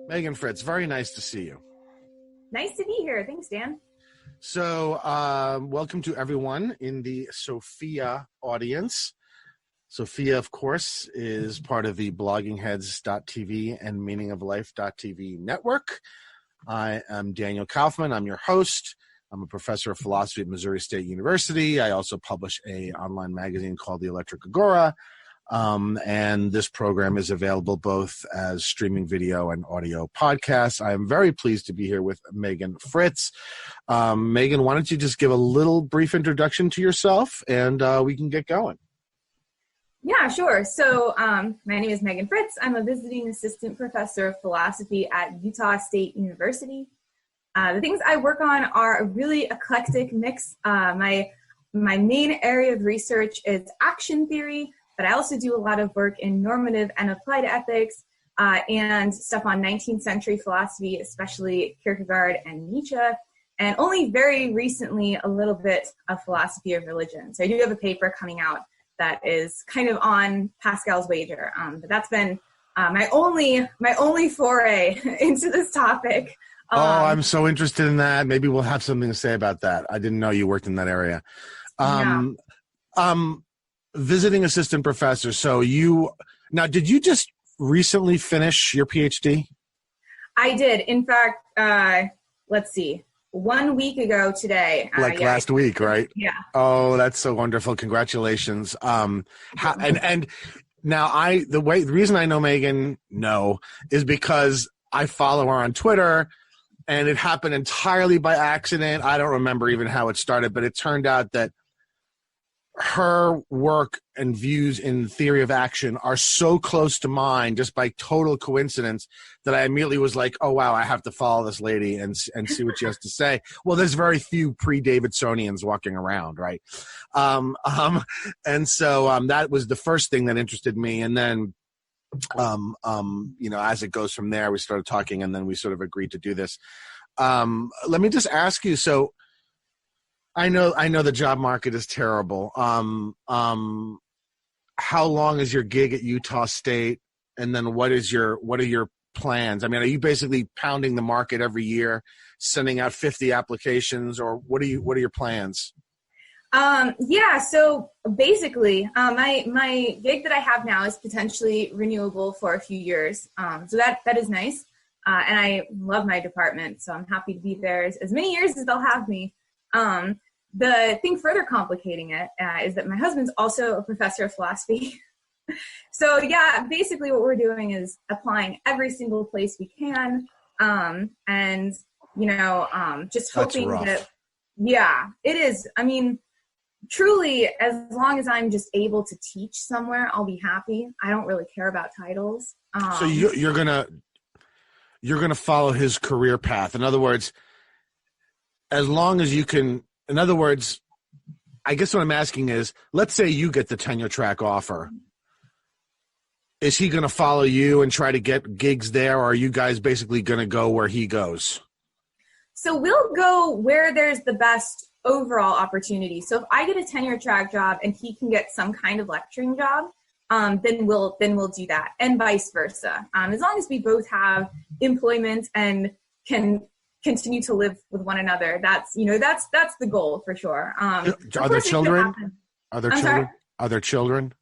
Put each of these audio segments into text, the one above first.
Megan Fritts, very nice to see you. Nice to be here. Thanks, Dan. So, welcome to everyone in the Sophia audience. Sophia, of course, is part of the bloggingheads.tv and meaningoflife.tv network. I am Daniel Kaufman. I'm your host. I'm a professor of philosophy at Missouri State University. I also publish an online magazine called The Electric Agora. And this program is available both as streaming video and audio podcasts. I am very pleased to be here with Megan Fritts. Megan, why don't you just give a little brief introduction to yourself and we can get going. Yeah, sure. So my name is Megan Fritts. I'm a visiting assistant professor of philosophy at Utah State University. The things I work on are a really eclectic mix. My main area of research is action theory, but I also do a lot of work in normative and applied ethics and stuff on 19th century philosophy, especially Kierkegaard and Nietzsche, and only very recently a little bit of philosophy of religion. So I do have a paper coming out that is kind of on Pascal's wager, but that's been my only foray into this topic. I'm so interested in that. Maybe we'll have something to say about that. I didn't know you worked in that area. Visiting assistant professor. So did you just recently finish your PhD? I did. In fact, let's see. 1 week ago today. Last week, right? Yeah. Oh, that's so wonderful. Congratulations. And now the reason I know Megan is because I follow her on Twitter, and it happened entirely by accident. I don't remember even how it started, but it turned out that her work and views in theory of action are so close to mine just by total coincidence that I immediately was like, oh, wow, I have to follow this lady and see what she has to say. Well, there's very few pre-Davidsonians walking around, right? And so that was the first thing that interested me. And then, as it goes from there, we started talking and then we sort of agreed to do this. Let me just ask you, so I know the job market is terrible. How long is your gig at Utah State? And then what are your plans? I mean, are you basically pounding the market every year, sending out 50 applications, or what are your plans? So basically, my gig that I have now is potentially renewable for a few years. So that is nice. And I love my department, so I'm happy to be there as many years as they'll have me. The thing further complicating it is that my husband's also a professor of philosophy. So yeah, basically what we're doing is applying every single place we can. Just hoping that, yeah, it is. I mean, truly, as long as I'm just able to teach somewhere, I'll be happy. I don't really care about titles. So you're gonna follow his career path. In other words, as long as you can. In other words, I guess what I'm asking is, let's say you get the tenure track offer. Is he going to follow you and try to get gigs there, or are you guys basically going to go where he goes? So we'll go where there's the best overall opportunity. So if I get a tenure track job and he can get some kind of lecturing job, then we'll do that, and vice versa. As long as we both have employment and can continue to live with one another. That's the goal for sure. Are there children? Are there children?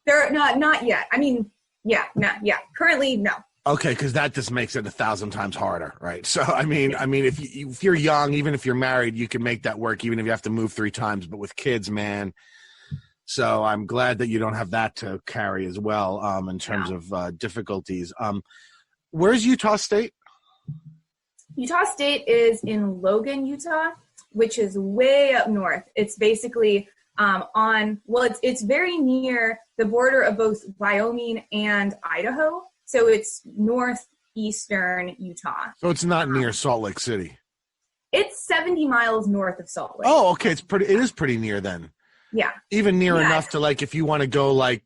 They're not yet. I mean, yeah. Currently, no. Okay, because that just makes it 1,000 times harder, right? So, I mean, if you're young, even if you're married, you can make that work, even if you have to move 3 times. But with kids, man. So I'm glad that you don't have that to carry as well in terms of difficulties. Where's Utah State? Utah State is in Logan, Utah, which is way up north. It's basically it's very near the border of both Wyoming and Idaho. So it's northeastern Utah. So it's not near Salt Lake City. It's 70 miles north of Salt Lake. Oh, okay. It is pretty near then. Yeah. Even near enough to, like, if you want to go like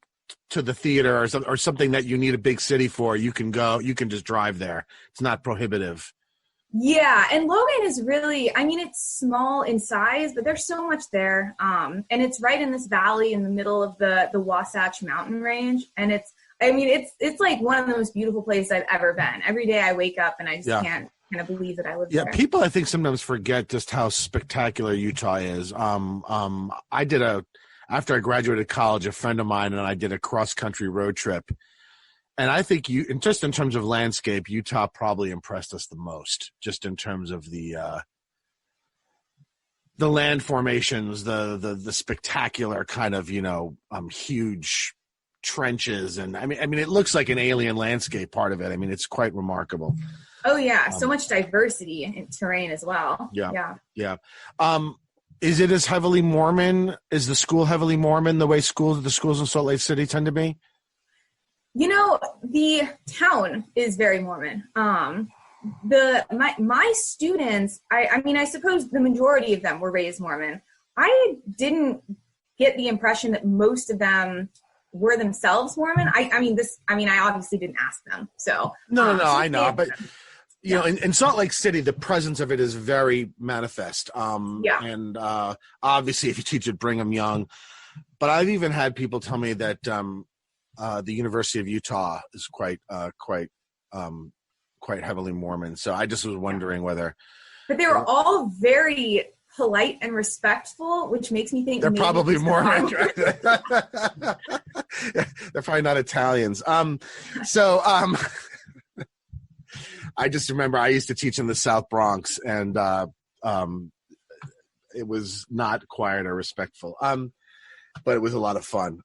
to the theater or something that you need a big city for, you can just drive there. It's not prohibitive. Yeah, and Logan is really, it's small in size, but there's so much there. And it's right in this valley in the middle of the Wasatch Mountain Range. And it's I mean, it's like one of the most beautiful places I've ever been. Every day I wake up and I just can't kind of believe that I live there. People I think sometimes forget just how spectacular Utah is. After I graduated college, a friend of mine and I did a cross-country road trip. And I think just in terms of landscape, Utah probably impressed us the most, just in terms of the land formations, the spectacular kind of, huge trenches. And I mean, it looks like an alien landscape, part of it. I mean, it's quite remarkable. Oh yeah. So much diversity in terrain as well. Yeah. Is it as heavily Mormon? Is the school heavily Mormon the way the schools in Salt Lake City tend to be? The town is very Mormon. My students, I mean, I suppose the majority of them were raised Mormon. I didn't get the impression that most of them were themselves Mormon. I obviously didn't ask them. So no, I know, but in Salt Lake City, the presence of it is very manifest. And obviously, if you teach at Brigham Young, but I've even had people tell me that the University of Utah is quite heavily Mormon. So I just was wondering whether. But they were all very polite and respectful, which makes me think they're probably Mormon. They're probably not Italians. I just remember I used to teach in the South Bronx, and it was not quiet or respectful, but it was a lot of fun.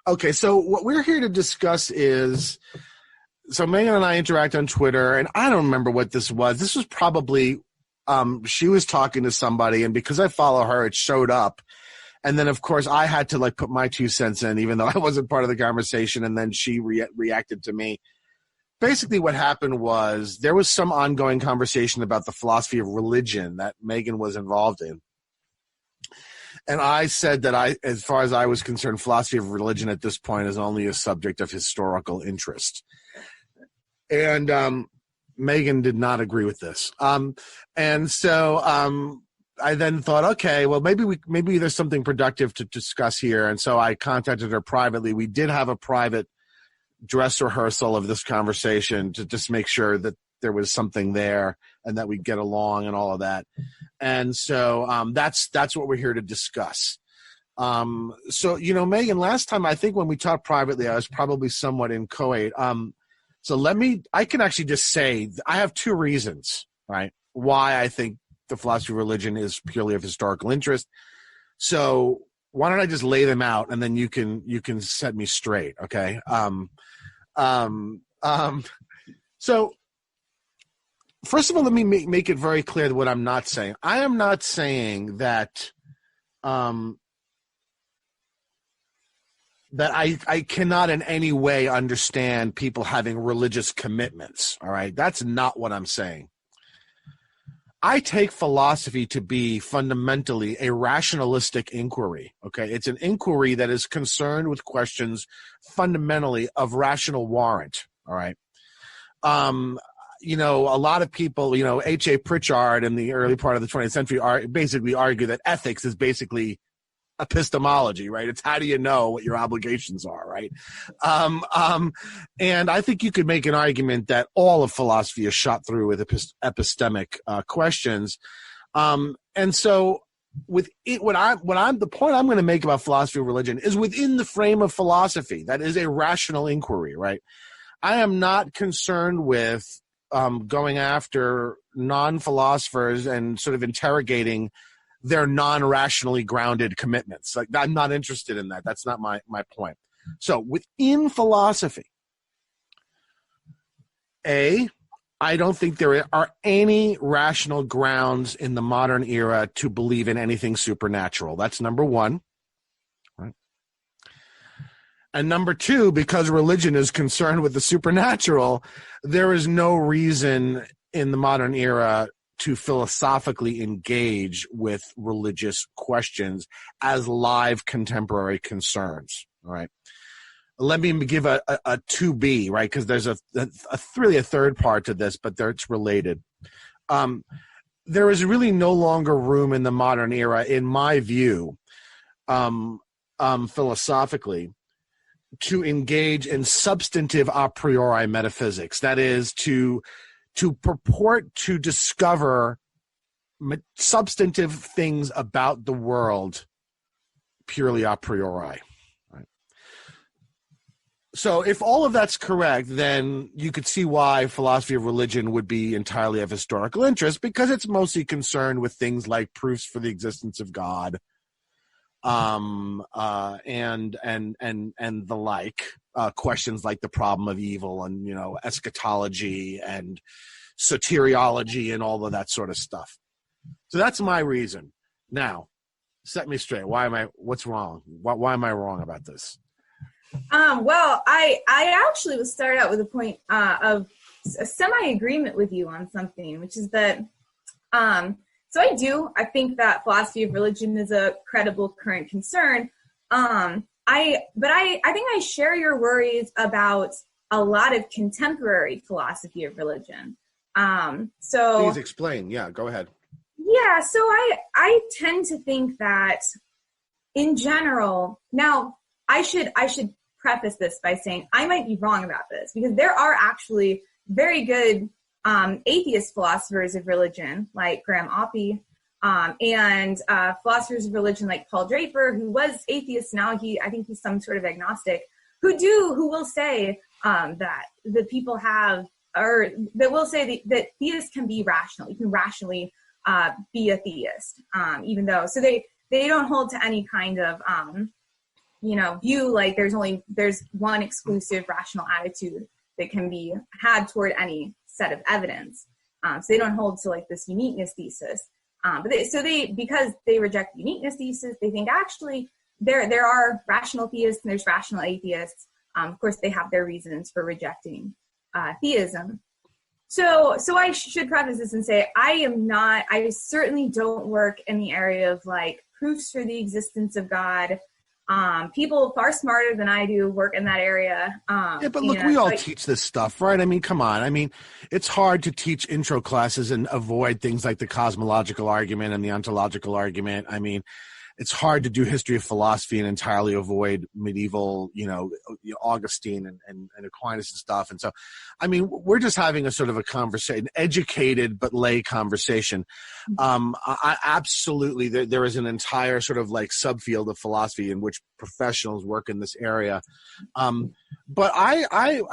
Okay, so what we're here to discuss is, so Megan and I interact on Twitter, and I don't remember what this was. This was probably, she was talking to somebody, and because I follow her, it showed up. And then, of course, I had to put my 2 cents in, even though I wasn't part of the conversation, and then she reacted to me. Basically what happened was there was some ongoing conversation about the philosophy of religion that Megan was involved in. And I said that as far as I was concerned, philosophy of religion at this point is only a subject of historical interest. And Megan did not agree with this. And so I then thought, okay, well, maybe there's something productive to discuss here. And so I contacted her privately. We did have a private dress rehearsal of this conversation to just make sure that there was something there and that we get along and all of that. And so that's what we're here to discuss. So, Megan, last time, I think when we talked privately, I was probably somewhat inchoate. So I can actually just say I have 2 reasons, right, why I think the philosophy of religion is purely of historical interest. So why don't I just lay them out and then you can set me straight. Okay. So first of all, let me make it very clear what I'm not saying. I am not saying that I cannot in any way understand people having religious commitments. All right. That's not what I'm saying. I take philosophy to be fundamentally a rationalistic inquiry. Okay. It's an inquiry that is concerned with questions fundamentally of rational warrant. All right. A lot of people, H.A. Pritchard in the early part of the 20th century basically argue that ethics is basically epistemology, right? It's how do you know what your obligations are, right? And I think you could make an argument that all of philosophy is shot through with epistemic questions. And so with it, the point I'm going to make about philosophy of religion is within the frame of philosophy. That is a rational inquiry, right? I am not concerned with going after non-philosophers and sort of interrogating their non-rationally grounded commitments. I'm not interested in that. That's not my point. So within philosophy, I don't think there are any rational grounds in the modern era to believe in anything supernatural. That's number one. Right? And number 2, because religion is concerned with the supernatural, there is no reason in the modern era to philosophically engage with religious questions as live contemporary concerns. All right. Let me give a 2B, right? Because there's really a third part to this, but it's related. There is really no longer room in the modern era, in my view, philosophically, to engage in substantive a priori metaphysics. That is to purport to discover substantive things about the world purely a priori. Right? So if all of that's correct, then you could see why philosophy of religion would be entirely of historical interest, because it's mostly concerned with things like proofs for the existence of God, and the like, questions like the problem of evil and, eschatology and soteriology and all of that sort of stuff. So that's my reason. Now, set me straight. What's wrong? Why am I wrong about this? Well, I actually will start out with a point of a semi-agreement with you on something, which is that, so I think that philosophy of religion is a credible current concern. But I think I share your worries about a lot of contemporary philosophy of religion. So please explain. Yeah, go ahead. Yeah, so I tend to think that in general, now I should preface this by saying I might be wrong about this, because there are actually very good atheist philosophers of religion like Graham Oppy, and philosophers of religion like Paul Draper, who was atheist. Now I think he's some sort of agnostic, who will say that the people have, or that will say that theists can be rational. You can rationally be a theist, even though, so they don't hold to any kind of view like there's one exclusive rational attitude that can be had toward any set of evidence. So they don't hold to like this uniqueness thesis. But because they reject the uniqueness thesis, they think actually there are rational theists and there's rational atheists. Of course, they have their reasons for rejecting theism. So I should preface this and say I certainly don't work in the area of like proofs for the existence of God. People far smarter than I do work in that area. Yeah, but look, we all teach this stuff, right? I mean, come on. I mean, it's hard to teach intro classes and avoid things like the cosmological argument and the ontological argument. I mean, it's hard to do history of philosophy and entirely avoid medieval, Augustine and Aquinas and stuff. And so, I mean, we're just having a sort of a conversation, educated but lay conversation. I absolutely, there is an entire sort of like subfield of philosophy in which professionals work in this area. But I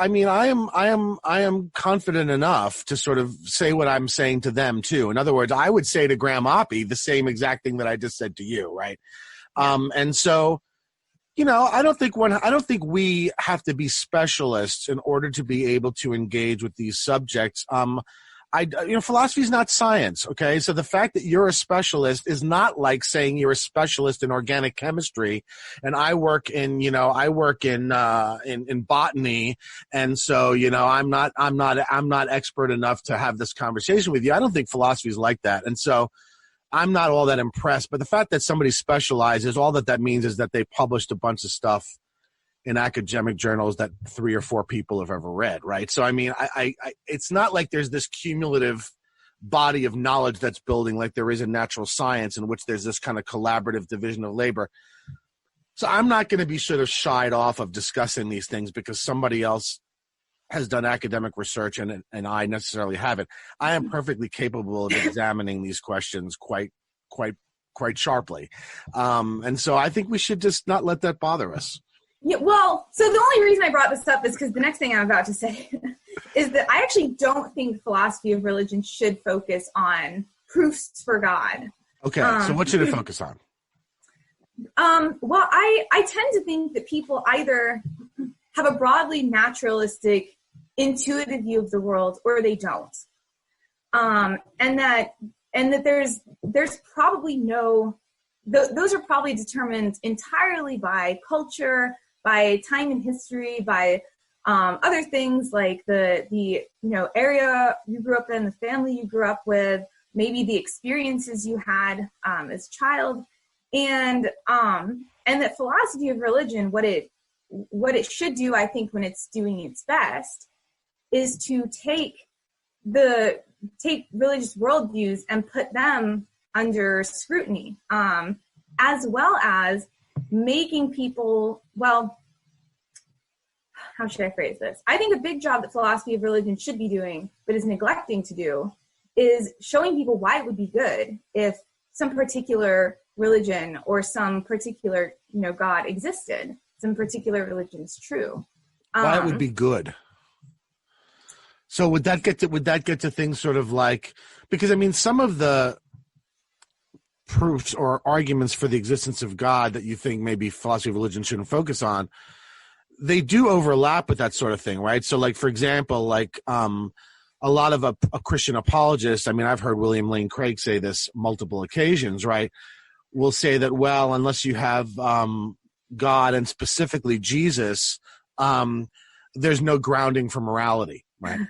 am confident enough to sort of say what I'm saying to them too. In other words, I would say to Graham Oppy the same exact thing that I just said to you, right? And so, I don't think we have to be specialists in order to be able to engage with these subjects. Philosophy is not science. Okay. So the fact that you're a specialist is not like saying you're a specialist in organic chemistry and I work in botany. And so, I'm not expert enough to have this conversation with you. I don't think philosophy is like that. And so I'm not all that impressed, but the fact that somebody specializes, all that means is that they published a bunch of stuff in academic journals that 3 or 4 people have ever read, right? So, I mean, I it's not like there's this cumulative body of knowledge that's building like there is in natural science, in which there's this kind of collaborative division of labor. So I'm not going to be sort of shied off of discussing these things because somebody else has done academic research and I necessarily haven't. I am perfectly capable of examining these questions quite sharply. And so I think we should just not let that bother us. Yeah, well, so the only reason I brought this up is because the next thing I'm about to say is that I actually don't think philosophy of religion should focus on proofs for God. Okay, so what should it focus on? Well, I tend to think that people either have a broadly naturalistic, intuitive view of the world, or they don't. And that there's probably those are probably determined entirely by culture, by time in history, by other things like the area you grew up in, the family you grew up with, maybe the experiences you had as a child, and that philosophy of religion, what it should do, I think, when it's doing its best, is to take religious worldviews and put them under scrutiny, as well as making people, how should I phrase this? I think a big job that philosophy of religion should be doing, but is neglecting to do, is showing people why it would be good if some particular religion or some particular, God existed, some particular religion is true. Why it would be good. So would that get to things sort of like, because I mean, some of the proofs or arguments for the existence of God that you think maybe philosophy of religion shouldn't focus on, they do overlap with that sort of thing, right? So like, for example, like a lot of a Christian apologists, I mean, I've heard William Lane Craig say this multiple occasions, right? Will say that, well, unless you have God and specifically Jesus, there's no grounding for morality, right?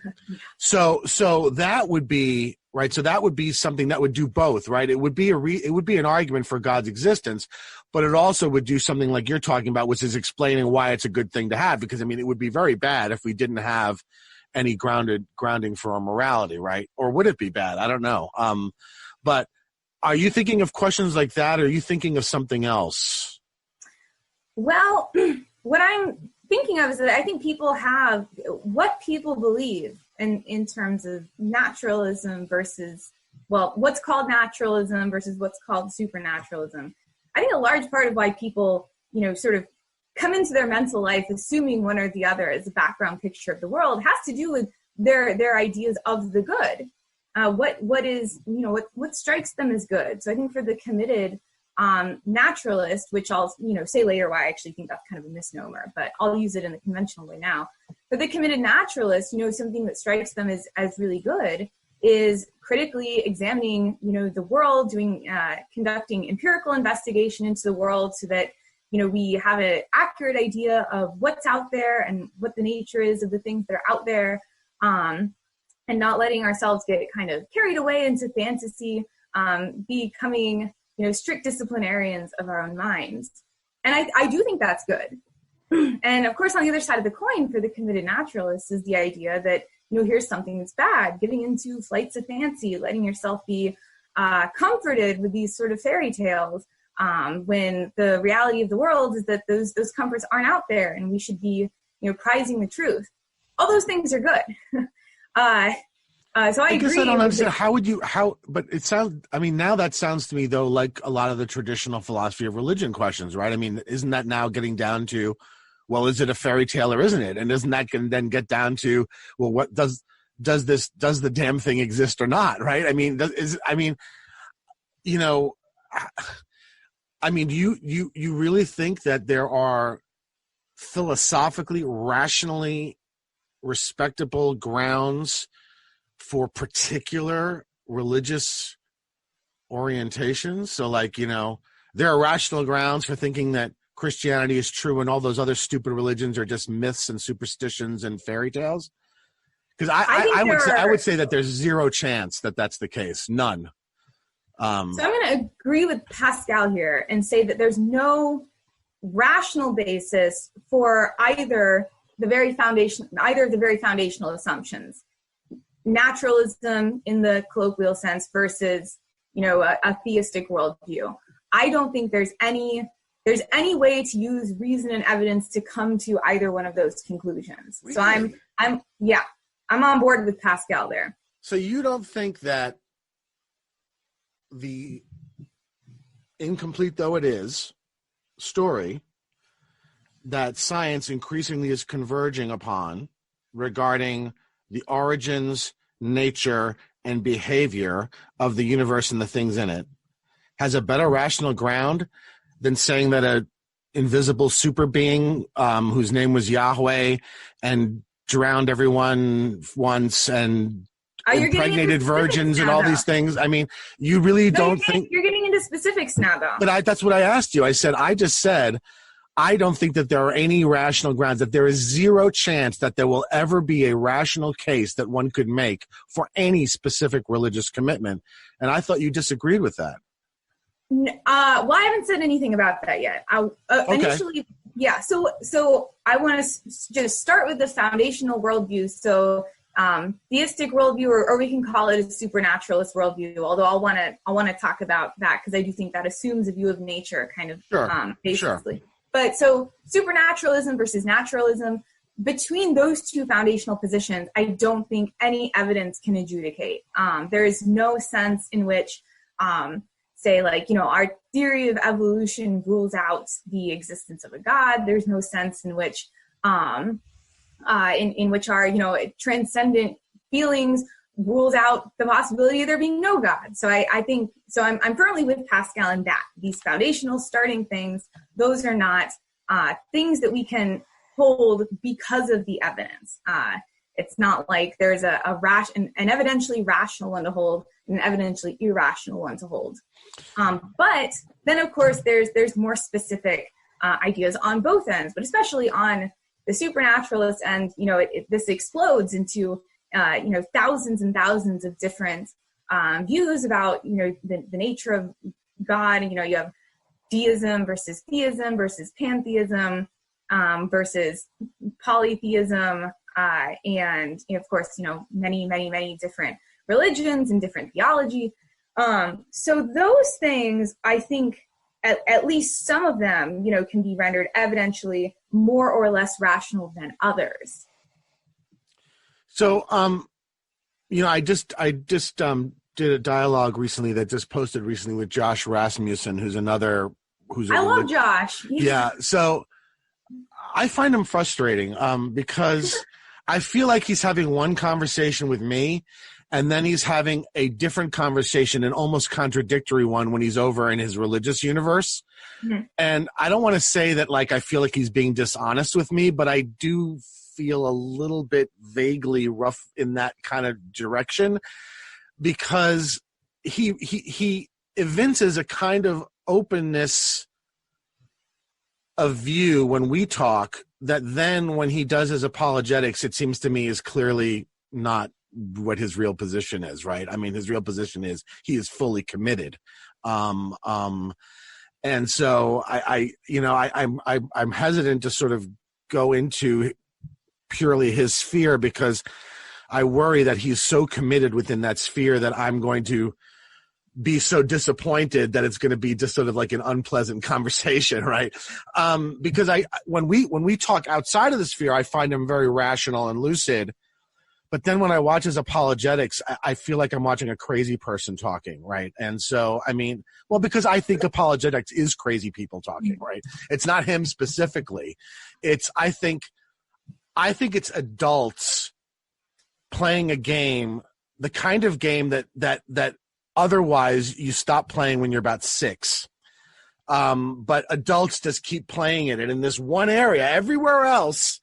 So that would be right. So that would be something that would do both, right? It would be an argument for God's existence, but it also would do something like you're talking about, which is explaining why it's a good thing to have. Because I mean, it would be very bad if we didn't have any grounding for our morality, right? Or would it be bad? I don't know. But are you thinking of questions like that, or are you thinking of something else? Well, what I'm thinking of is that I think people have what people believe in terms of naturalism versus, well, what's called naturalism versus what's called supernaturalism. I think a large part of why people, sort of come into their mental life assuming one or the other as a background picture of the world has to do with their ideas of the good. What strikes them as good. So I think for the committed naturalist, which I'll say later why I actually think that's kind of a misnomer, but I'll use it in the conventional way now. For the committed naturalist, something that strikes them as really good is critically examining, the world, conducting empirical investigation into the world so that, we have an accurate idea of what's out there and what the nature is of the things that are out there, and not letting ourselves get kind of carried away into fantasy, becoming strict disciplinarians of our own minds. And I do think that's good. And of course, on the other side of the coin for the committed naturalist is the idea that, here's something that's bad, getting into flights of fancy, letting yourself be comforted with these sort of fairy tales, when the reality of the world is that those comforts aren't out there and we should be, prizing the truth. All those things are good. So I agree. Guess I don't understand but it sounds, I mean, now that sounds to me though, like a lot of the traditional philosophy of religion questions, right? I mean, isn't that now getting down to, well, is it a fairy tale or isn't it? And isn't that going to then get down to, well, what does the damn thing exist or not? Right. I mean, do you really think that there are philosophically, rationally respectable grounds for particular religious orientations? So like, there are rational grounds for thinking that Christianity is true and all those other stupid religions are just myths and superstitions and fairy tales? Because I would say that there's zero chance that that's the case. None. So I'm going to agree with Pascal here and say that there's no rational basis for either of the very foundational assumptions. Naturalism in the colloquial sense versus, a theistic worldview. I don't think there's any way to use reason and evidence to come to either one of those conclusions. Really? So I'm on board with Pascal there. So you don't think that the incomplete though it is story that science increasingly is converging upon regarding the origins, nature, and behavior of the universe and the things in it has a better rational ground than saying that a invisible super being whose name was Yahweh and drowned everyone once and impregnated virgins and all these things. I mean, you really don't think... You're getting into specifics now, though. But that's what I asked you. I just said, I don't think that there are any rational grounds, that there is zero chance that there will ever be a rational case that one could make for any specific religious commitment. And I thought you disagreed with that. Well, I haven't said anything about that yet. Initially, yeah. So I want to just start with the foundational worldview. So theistic worldview, or we can call it a supernaturalist worldview. Although I want to talk about that because I do think that assumes a view of nature, kind of basically. Sure. But so supernaturalism versus naturalism. between those two foundational positions, I don't think any evidence can adjudicate. There is no sense in which, say, like, our theory of evolution rules out the existence of a God. There's no sense in which, in which our, transcendent feelings rules out the possibility of there being no God. So I think, so I'm firmly with Pascal in that. These foundational starting things, those are not things that we can hold because of the evidence. It's not like there's an evidentially rational one to hold and an evidentially irrational one to hold. But then, of course, there's more specific ideas on both ends, but especially on the supernaturalist end, this explodes into thousands and thousands of different views about the nature of God. And you have deism versus theism versus pantheism versus polytheism, and of course many different religions and different theology. So those things, I think, at least some of them, can be rendered evidentially more or less rational than others. So, I just did a dialogue recently that just posted recently with Josh Rasmussen, who's I love Josh. Yeah. So I find him frustrating, because I feel like he's having one conversation with me, and then he's having a different conversation, an almost contradictory one, when he's over in his religious universe. Mm-hmm. And I don't want to say that, like, I feel like he's being dishonest with me, but I do feel a little bit vaguely rough in that kind of direction, because he evinces a kind of openness of view when we talk that then when he does his apologetics, it seems to me is clearly not what his real position is, right? I mean, his real position is he is fully committed. And so I'm hesitant to sort of go into purely his sphere, because I worry that he's so committed within that sphere that I'm going to be so disappointed that it's going to be just sort of like an unpleasant conversation, right? Because when we talk outside of the sphere, I find him very rational and lucid. But then when I watch his apologetics, I feel like I'm watching a crazy person talking, right? And so, because I think apologetics is crazy people talking, right? It's not him specifically. I think it's adults playing a game, the kind of game that otherwise you stop playing when you're about 6. But adults just keep playing it. And in this one area, everywhere else,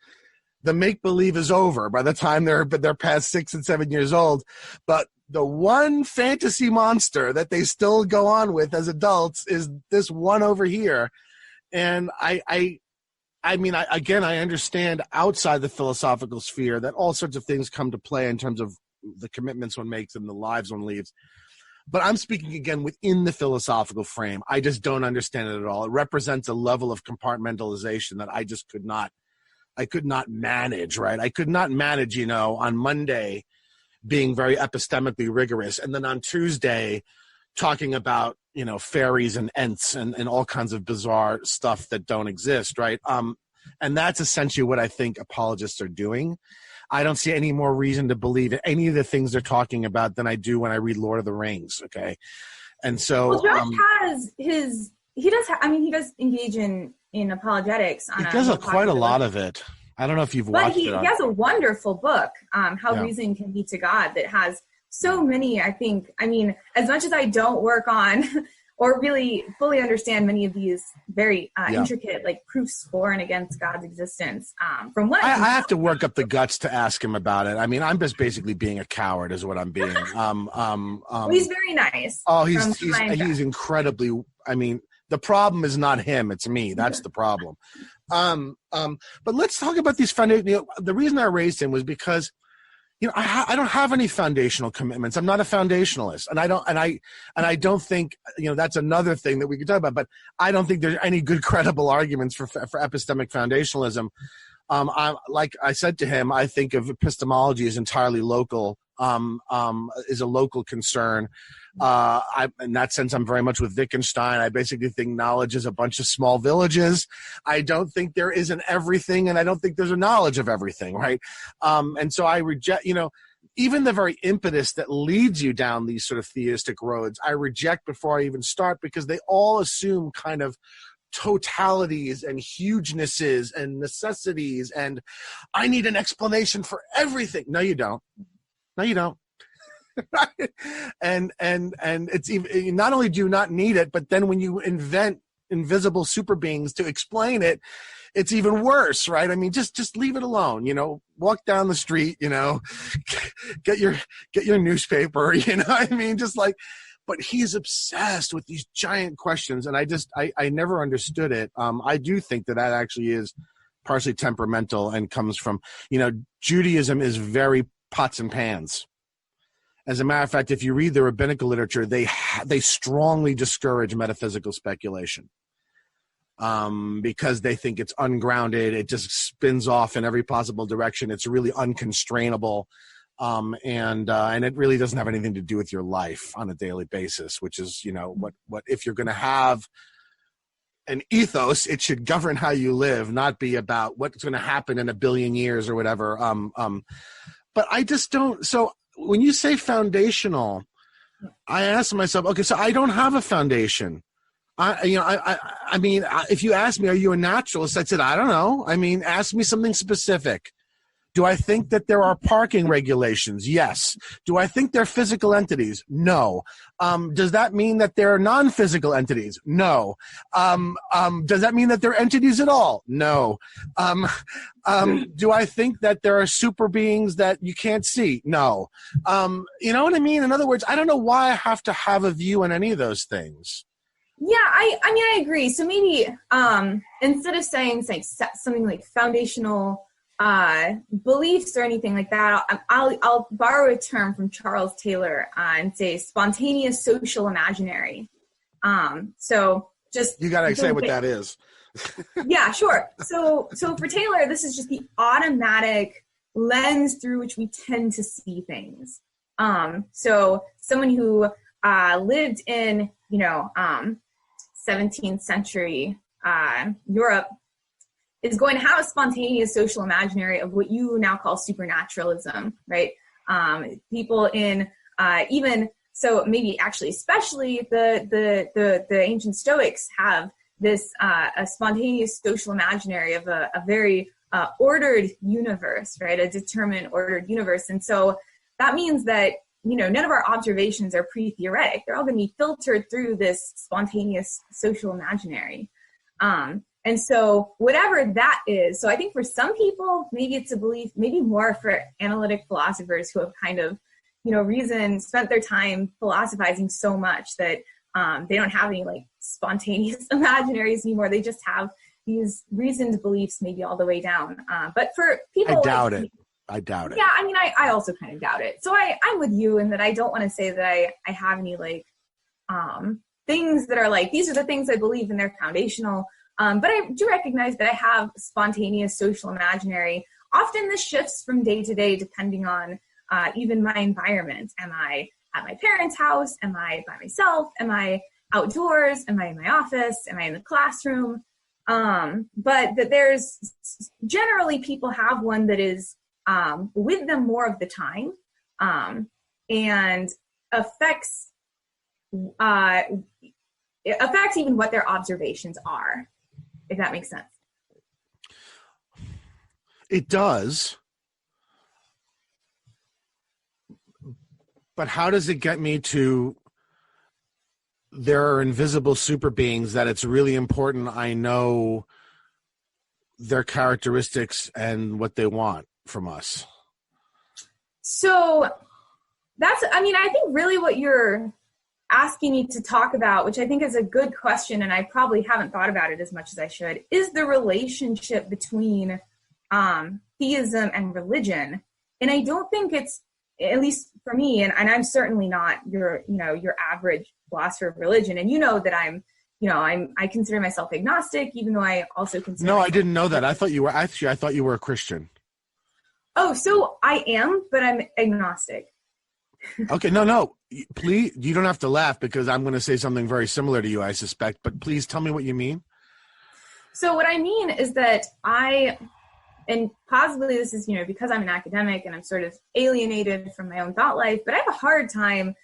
the make-believe is over by the time they're past 6 and 7 years old. But the one fantasy monster that they still go on with as adults is this one over here. And I understand outside the philosophical sphere that all sorts of things come to play in terms of the commitments one makes and the lives one leads. But I'm speaking again within the philosophical frame. I just don't understand it at all. It represents a level of compartmentalization that I just could not manage, right? I could not manage, on Monday being very epistemically rigorous, and then on Tuesday talking about, fairies and ents and all kinds of bizarre stuff that don't exist, right? And that's essentially what I think apologists are doing. I don't see any more reason to believe any of the things they're talking about than I do when I read Lord of the Rings, okay? And so... Well, Josh he does engage in apologetics. He does quite a lot of it. I don't know if you've watched it. He has a wonderful book, How Reason Can Be to God, that has so many, as much as I don't work on or really fully understand many of these very intricate proofs for and against God's existence. From what I have to work up the guts to ask him about it. I'm just basically being a coward, is what I'm being. He's very nice. Oh, he's incredibly. The problem is not him; it's me. That's the problem. But let's talk about these foundational. The reason I raised him was because, I don't have any foundational commitments. I'm not a foundationalist, and I don't think that's another thing that we could talk about. But I don't think there's any good credible arguments for epistemic foundationalism. Like I said to him, I think of epistemology as entirely local. Is a local concern. In that sense, I'm very much with Wittgenstein. I basically think knowledge is a bunch of small villages. I don't think there is an everything, and I don't think there's a knowledge of everything, right? And so I reject, even the very impetus that leads you down these sort of theistic roads, I reject before I even start, because they all assume kind of totalities and hugenesses and necessities, and I need an explanation for everything. No, you don't. No, you don't. and it's even, not only do you not need it, but then when you invent invisible super beings to explain it, it's even worse, right? I mean, just leave it alone, walk down the street, get your newspaper, I mean, just like, but he's obsessed with these giant questions. And I never understood it. I do think that actually is partially temperamental and comes from, Judaism is very pots and pans. As a matter of fact, if you read the rabbinical literature, they strongly discourage metaphysical speculation. Because they think it's ungrounded. It just spins off in every possible direction. It's really unconstrainable. And it really doesn't have anything to do with your life on a daily basis, which is, what if you're going to have an ethos, it should govern how you live, not be about what's going to happen in a billion years or whatever. But I just don't. So when you say foundational, I ask myself, okay, so I don't have a foundation. I mean, if you ask me, are you a naturalist? I said, I don't know. I mean, ask me something specific. Do I think that there are parking regulations? Yes. Do I think they're physical entities? No. Does that mean that they're non-physical entities? No. Does that mean that they're entities at all? No. Do I think that there are super beings that you can't see? No. You know what I mean? In other words, I don't know why I have to have a view on any of those things. Yeah, I mean, I agree. So maybe instead of saying something like foundational beliefs or anything like that, I'll borrow a term from Charles Taylor and say spontaneous social imaginary. So just you gotta say what that is. Yeah, sure. So for Taylor, this is just the automatic lens through which we tend to see things. So someone who lived in 17th century Europe is going to have a spontaneous social imaginary of what you now call supernaturalism, right? People in even so, maybe actually, especially the ancient Stoics have this a spontaneous social imaginary of a very ordered universe, right? A determined, ordered universe, and so that means that none of our observations are pre-theoretic. They're all going to be filtered through this spontaneous social imaginary. And so whatever that is, so I think for some people, maybe it's a belief, maybe more for analytic philosophers who have kind of, spent their time philosophizing so much that they don't have any like spontaneous imaginaries anymore. They just have these reasoned beliefs maybe all the way down. But for people— I doubt it. Yeah, I mean, I also kind of doubt it. So I'm with you in that I don't want to say that I have any like things that are like, these are the things I believe and they're foundational. But I do recognize that I have spontaneous social imaginary. Often this shifts from day to day depending on even my environment. Am I at my parents' house? Am I by myself? Am I outdoors? Am I in my office? Am I in the classroom? But that there's generally people have one that is with them more of the time and affects even what their observations are, if that makes sense. It does. But how does it get me to there are invisible super beings that it's really important I know their characteristics and what they want from us? So I think really what you're asking me to talk about, which I think is a good question, and I probably haven't thought about it as much as I should, is the relationship between theism and religion. And I don't think it's, at least for me, and I'm certainly not your average philosopher of religion. And that I consider myself agnostic, even though I also consider. No, I didn't know that. I thought you were a Christian. Oh, so I am, but I'm agnostic. Okay, no, please, you don't have to laugh because I'm going to say something very similar to you, I suspect, but please tell me what you mean. So what I mean is that and possibly this is, because I'm an academic and I'm sort of alienated from my own thought life, but I have a hard time,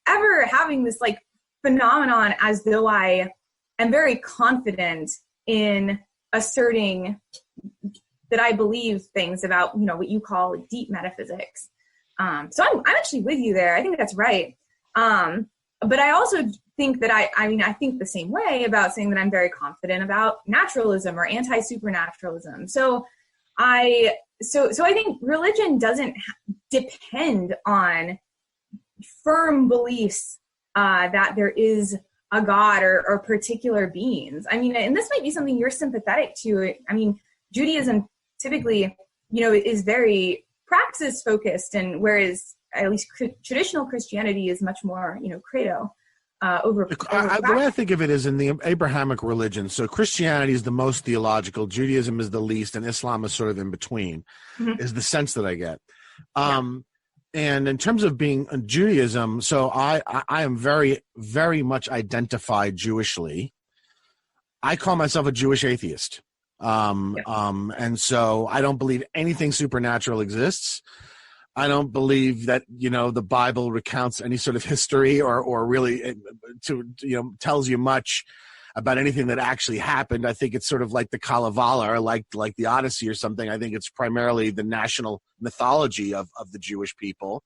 ever having this like phenomenon as though I am very confident in asserting that I believe things about, what you call deep metaphysics. So I'm actually with you there. I think that's right. But I also think that I think the same way about saying that I'm very confident about naturalism or anti-supernaturalism. So I think religion doesn't depend on firm beliefs that there is a God or particular beings. I mean, and this might be something you're sympathetic to. I mean, Judaism typically, is very praxis focused, and whereas at least traditional Christianity is much more, credo. The way I think of it is in the Abrahamic religion. So Christianity is the most theological, Judaism is the least, and Islam is sort of in between, is the sense that I get. And in terms of being a Judaism, so I am very, very much identified Jewishly. I call myself a Jewish atheist. And so I don't believe anything supernatural exists. I don't believe that, the Bible recounts any sort of history or really tells you much about anything that actually happened. I think it's sort of like the Kalevala or like the Odyssey or something. I think it's primarily the national mythology of the Jewish people,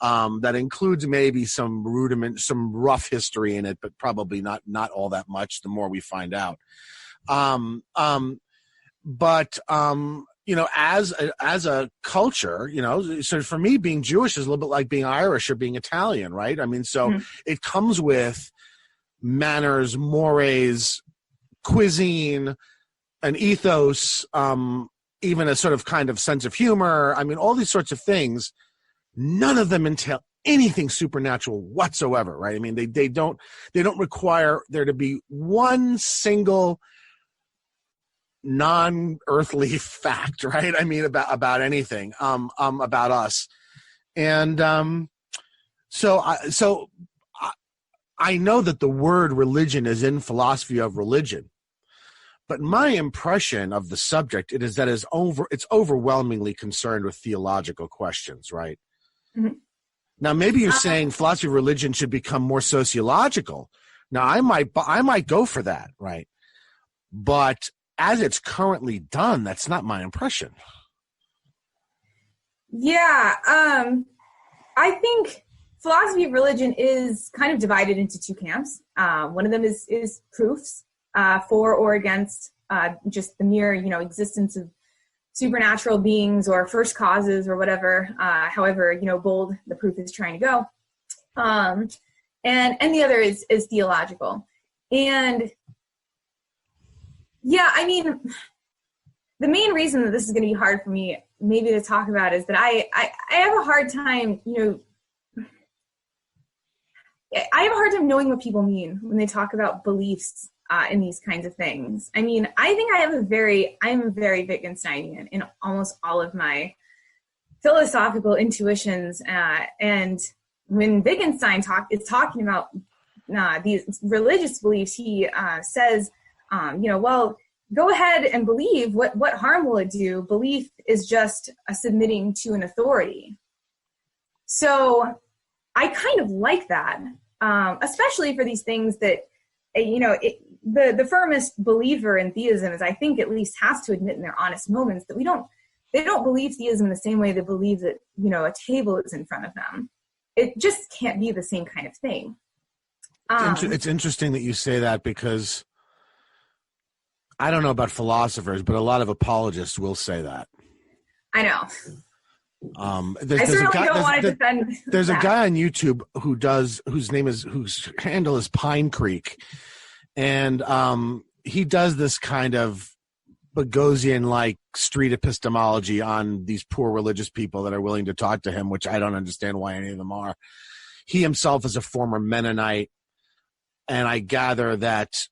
that includes maybe some rough history in it, but probably not all that much the more we find out. As a culture, so for me, being Jewish is a little bit like being Irish or being Italian, right? I mean, so it comes with manners, mores, cuisine, an ethos, even a sort of kind of sense of humor. I mean, all these sorts of things, none of them entail anything supernatural whatsoever, right? I mean, they don't require there to be one single non-earthly fact, right? I mean, about anything, about us. And so I know that the word religion is in philosophy of religion, but my impression of the subject is that it's overwhelmingly concerned with theological questions, right? Mm-hmm. Now, maybe you're saying philosophy of religion should become more sociological. Now, I might go for that, right? But as it's currently done, that's not my impression. Yeah, I think philosophy of religion is kind of divided into two camps. One of them is proofs for or against just the mere, existence of supernatural beings or first causes or whatever, however, bold the proof is trying to go. And the other is theological. And yeah, I mean, the main reason that this is going to be hard for me maybe to talk about is that I have a hard time, I have a hard time knowing what people mean when they talk about beliefs in these kinds of things. I mean, I think I am a very Wittgensteinian in almost all of my philosophical intuitions. And when Wittgenstein is talking about these religious beliefs, he says, well, go ahead and believe. What harm will it do? Belief is just a submitting to an authority. So I kind of like that, especially for these things that, the firmest believer in theism is, I think, at least has to admit in their honest moments that they don't believe theism the same way they believe that, a table is in front of them. It just can't be the same kind of thing. It's interesting that you say that, because I don't know about philosophers, but a lot of apologists will say that. I know. I certainly don't want to defend. There's a guy on YouTube whose handle is Pine Creek, and he does this kind of Bogosian-like street epistemology on these poor religious people that are willing to talk to him, which I don't understand why any of them are. He himself is a former Mennonite, and I gather that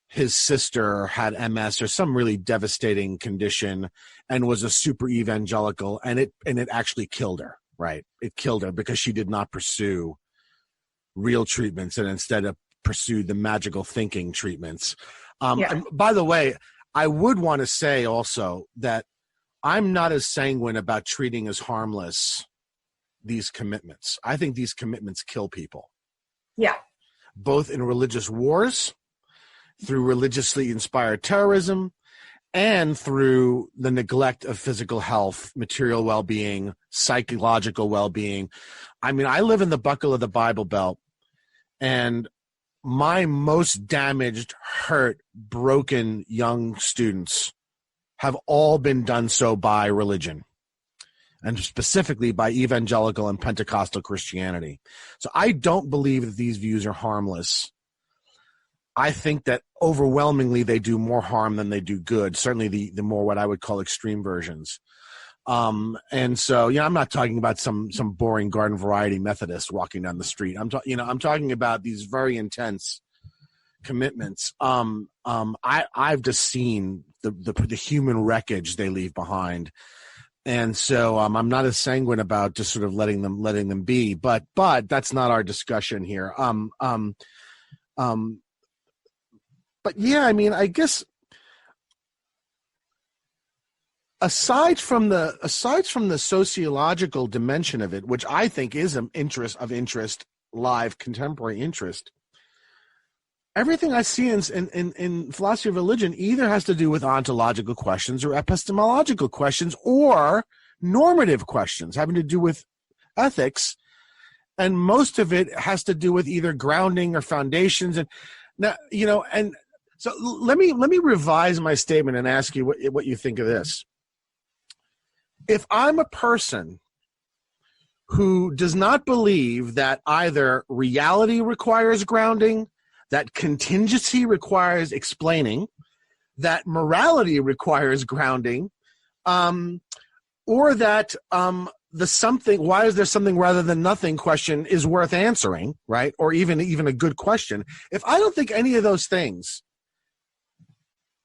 his sister had MS or some really devastating condition and was a super evangelical, and it actually killed her, right? It killed her because she did not pursue real treatments and instead of pursued the magical thinking treatments. And by the way, I would want to say also that I'm not as sanguine about treating as harmless these commitments. I think these commitments kill people. Yeah. Both in religious wars, through religiously inspired terrorism, and through the neglect of physical health, material well-being, psychological well-being. I mean, I live in the buckle of the Bible Belt, and my most damaged, hurt, broken young students have all been done so by religion, and specifically by evangelical and Pentecostal Christianity. So I don't believe that these views are harmless. I think that overwhelmingly they do more harm than they do good, certainly the more what I would call extreme versions. And so, I'm not talking about some boring garden variety Methodist walking down the street. I'm talking about these very intense commitments. I've just seen the human wreckage they leave behind. And so I'm not as sanguine about just sort of letting them be, but that's not our discussion here. But yeah, I mean, I guess aside from the sociological dimension of it, which I think is of interest, live contemporary interest, everything I see in philosophy of religion either has to do with ontological questions or epistemological questions or normative questions having to do with ethics, and most of it has to do with either grounding or foundations. And now, and so let me revise my statement and ask you what you think of this. If I'm a person who does not believe that either reality requires grounding, that contingency requires explaining, that morality requires grounding, or that why is there something rather than nothing question is worth answering, right? Or even a good question. If I don't think any of those things,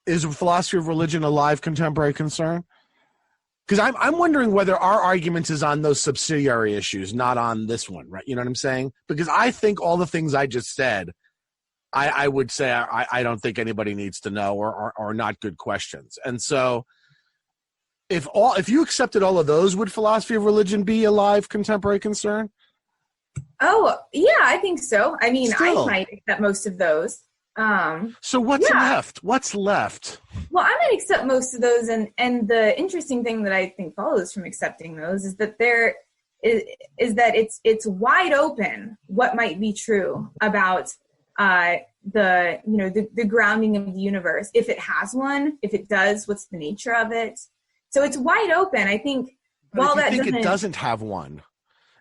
is philosophy of religion a live contemporary concern? Because I'm wondering whether our argument is on those subsidiary issues, not on this one, right? You know what I'm saying? Because I think all the things I just said, I would say I don't think anybody needs to know or are not good questions. And so if you accepted all of those, would philosophy of religion be a live contemporary concern? Oh, yeah, I think so. I mean, I might accept most of those. So what's left? What's left? Well, I'm going to accept most of those. And the interesting thing that I think follows from accepting those is that it's wide open what might be true about the grounding of the universe. If it has one, if it does, what's the nature of it? So it's wide open. I think it doesn't have one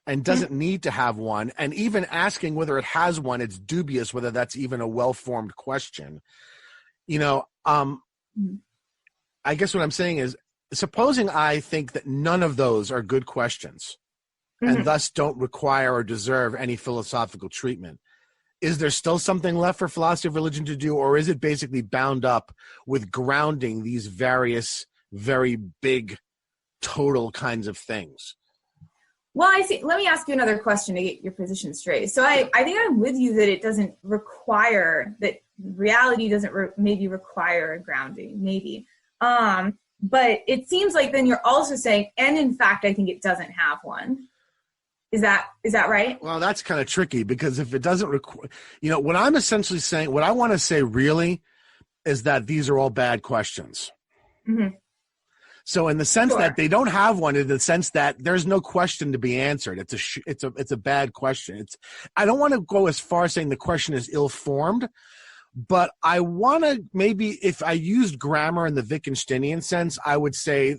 and doesn't need to have one, and even asking whether it has one, it's dubious whether that's even a well-formed question. I guess what I'm saying is, supposing I think that none of those are good questions and thus don't require or deserve any philosophical treatment, is there still something left for philosophy of religion to do, or is it basically bound up with grounding these various very big total kinds of things? Well, I see. Let me ask you another question to get your position straight. So I think I'm with you that it doesn't require, that reality doesn't maybe require a grounding, maybe. But it seems like then you're also saying, and in fact, I think it doesn't have one. Is that right? Well, that's kind of tricky, because if it doesn't require, what I'm essentially saying, what I want to say really is that these are all bad questions. Mm-hmm. So in the sense that they don't have one, in the sense that there's no question to be answered, it's a bad question. I don't want to go as far as saying the question is ill-formed, but I want to, maybe if I used grammar in the Wittgensteinian sense, I would say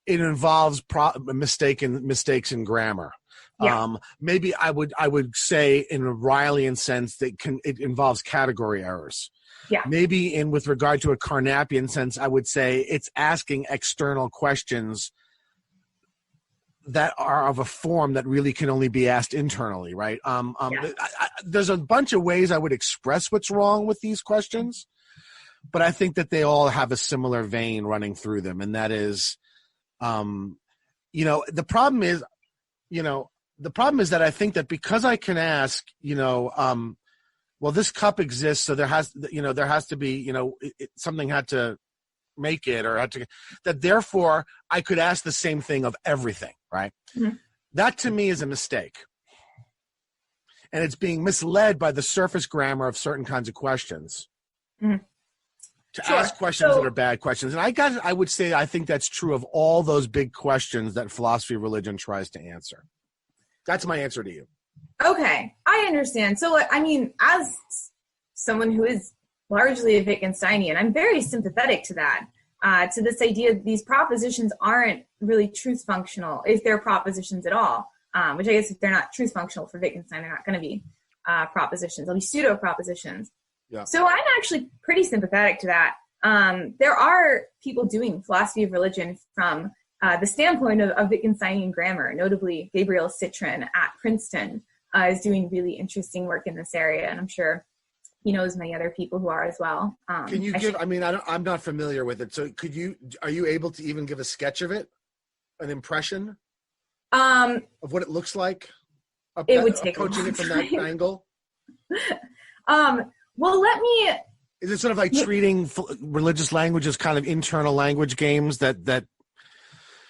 it involves mistakes in grammar. Yeah. Maybe I would say in a Ryleyan sense that it involves category errors. Yeah. Maybe with regard to a Carnapian sense, I would say it's asking external questions that are of a form that really can only be asked internally, right? There's a bunch of ways I would express what's wrong with these questions, but I think that they all have a similar vein running through them, and that is the problem is, that I think that because I can ask, well, this cup exists, so there has to be, something had to make it, or that therefore I could ask the same thing of everything, right? Mm-hmm. That to me is a mistake. And it's being misled by the surface grammar of certain kinds of questions. Mm-hmm. To ask questions that are bad questions. And I would say I think that's true of all those big questions that philosophy of religion tries to answer. That's my answer to you. Okay, I understand. So, I mean, as someone who is largely a Wittgensteinian, I'm very sympathetic to that, to this idea that these propositions aren't really truth functional, if they're propositions at all, which I guess if they're not truth functional for Wittgenstein, they're not going to be propositions. They'll be pseudo propositions. Yeah. So I'm actually pretty sympathetic to that. There are people doing philosophy of religion from the standpoint of Wittgensteinian grammar, notably Gabriel Citron at Princeton is doing really interesting work in this area, and I'm sure he knows many other people who are as well. Can you I'm not familiar with it, so are you able to even give a sketch of it, an impression of what it looks like? It would take approaching it from that angle. Well, is it sort of like treating religious language as kind of internal language games that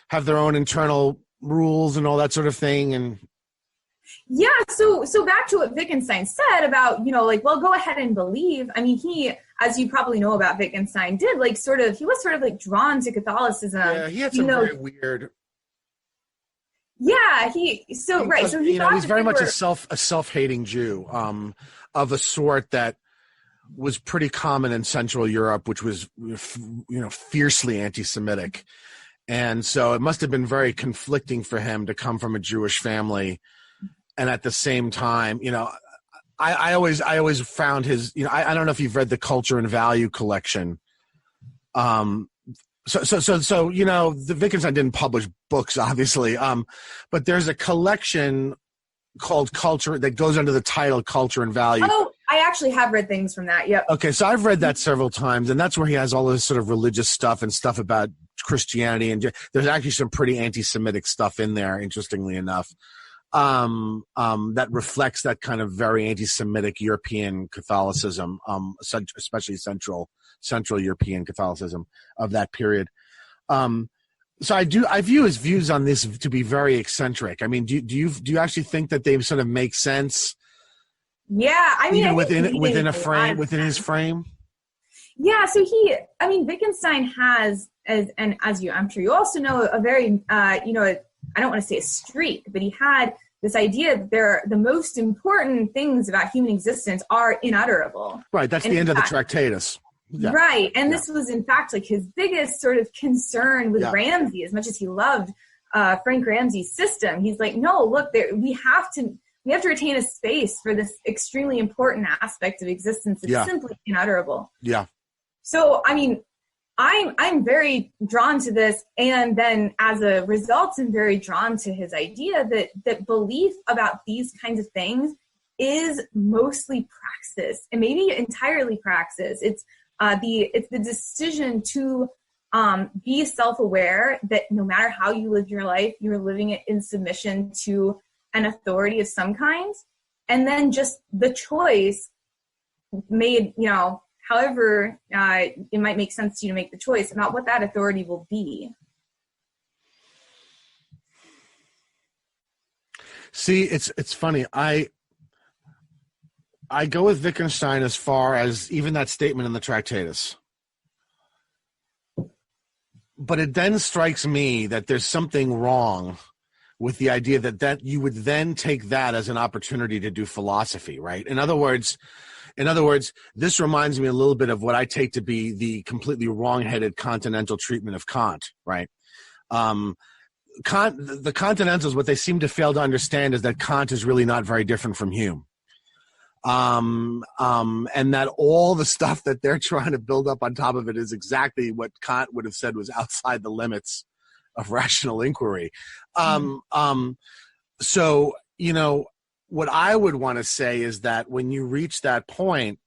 have their own internal rules and all that sort of thing? And yeah, so back to what Wittgenstein said about, well, go ahead and believe. I mean, he, as you probably know about Wittgenstein, he was sort of drawn to Catholicism. Yeah, he had some very weird. Yeah, he's very much a self-hating Jew, of a sort that was pretty common in Central Europe, which was, fiercely anti-Semitic. And so it must have been very conflicting for him to come from a Jewish family. And at the same time, I always found his, I don't know if you've read the Culture and Value collection. So the Wittgenstein didn't publish books, obviously. But there's a collection called Culture that goes under the title Culture and Value. Oh, I actually have read things from that. Yep. Okay. So I've read that several times, and that's where he has all this sort of religious stuff and stuff about Christianity. And there's actually some pretty anti-Semitic stuff in there, interestingly enough, that reflects that kind of very anti-Semitic European Catholicism, especially Central European Catholicism of that period. So I view his views on this to be very eccentric. I mean, do you actually think that they sort of make sense? Yeah, I mean, within his frame. Yeah, so Wittgenstein has, I'm sure you also know, a very, I don't want to say a streak, but he had this idea that the most important things about human existence are unutterable. Right, that's the end of the Tractatus. Yeah. Right, and this was in fact his biggest sort of concern with Ramsey, as much as he loved Frank Ramsey's system. He's like, no, look, we have to retain a space for this extremely important aspect of existence that's simply unutterable. Yeah. So, I mean, I'm very drawn to this, and then as a result, I'm very drawn to his idea that belief about these kinds of things is mostly praxis, and maybe entirely praxis. It's the decision to be self-aware that no matter how you live your life, you're living it in submission to an authority of some kind, and then just the choice made, however it might make sense to you to make the choice about what that authority will be. See, it's funny. I go with Wittgenstein as far as even that statement in the Tractatus. But it then strikes me that there's something wrong with the idea that you would then take that as an opportunity to do philosophy, right? In other words, this reminds me a little bit of what I take to be the completely wrong-headed continental treatment of Kant, right? The Continentals, what they seem to fail to understand is that Kant is really not very different from Hume. And that all the stuff that they're trying to build up on top of it is exactly what Kant would have said was outside the limits of rational inquiry. So, what I would want to say is that when you reach that point,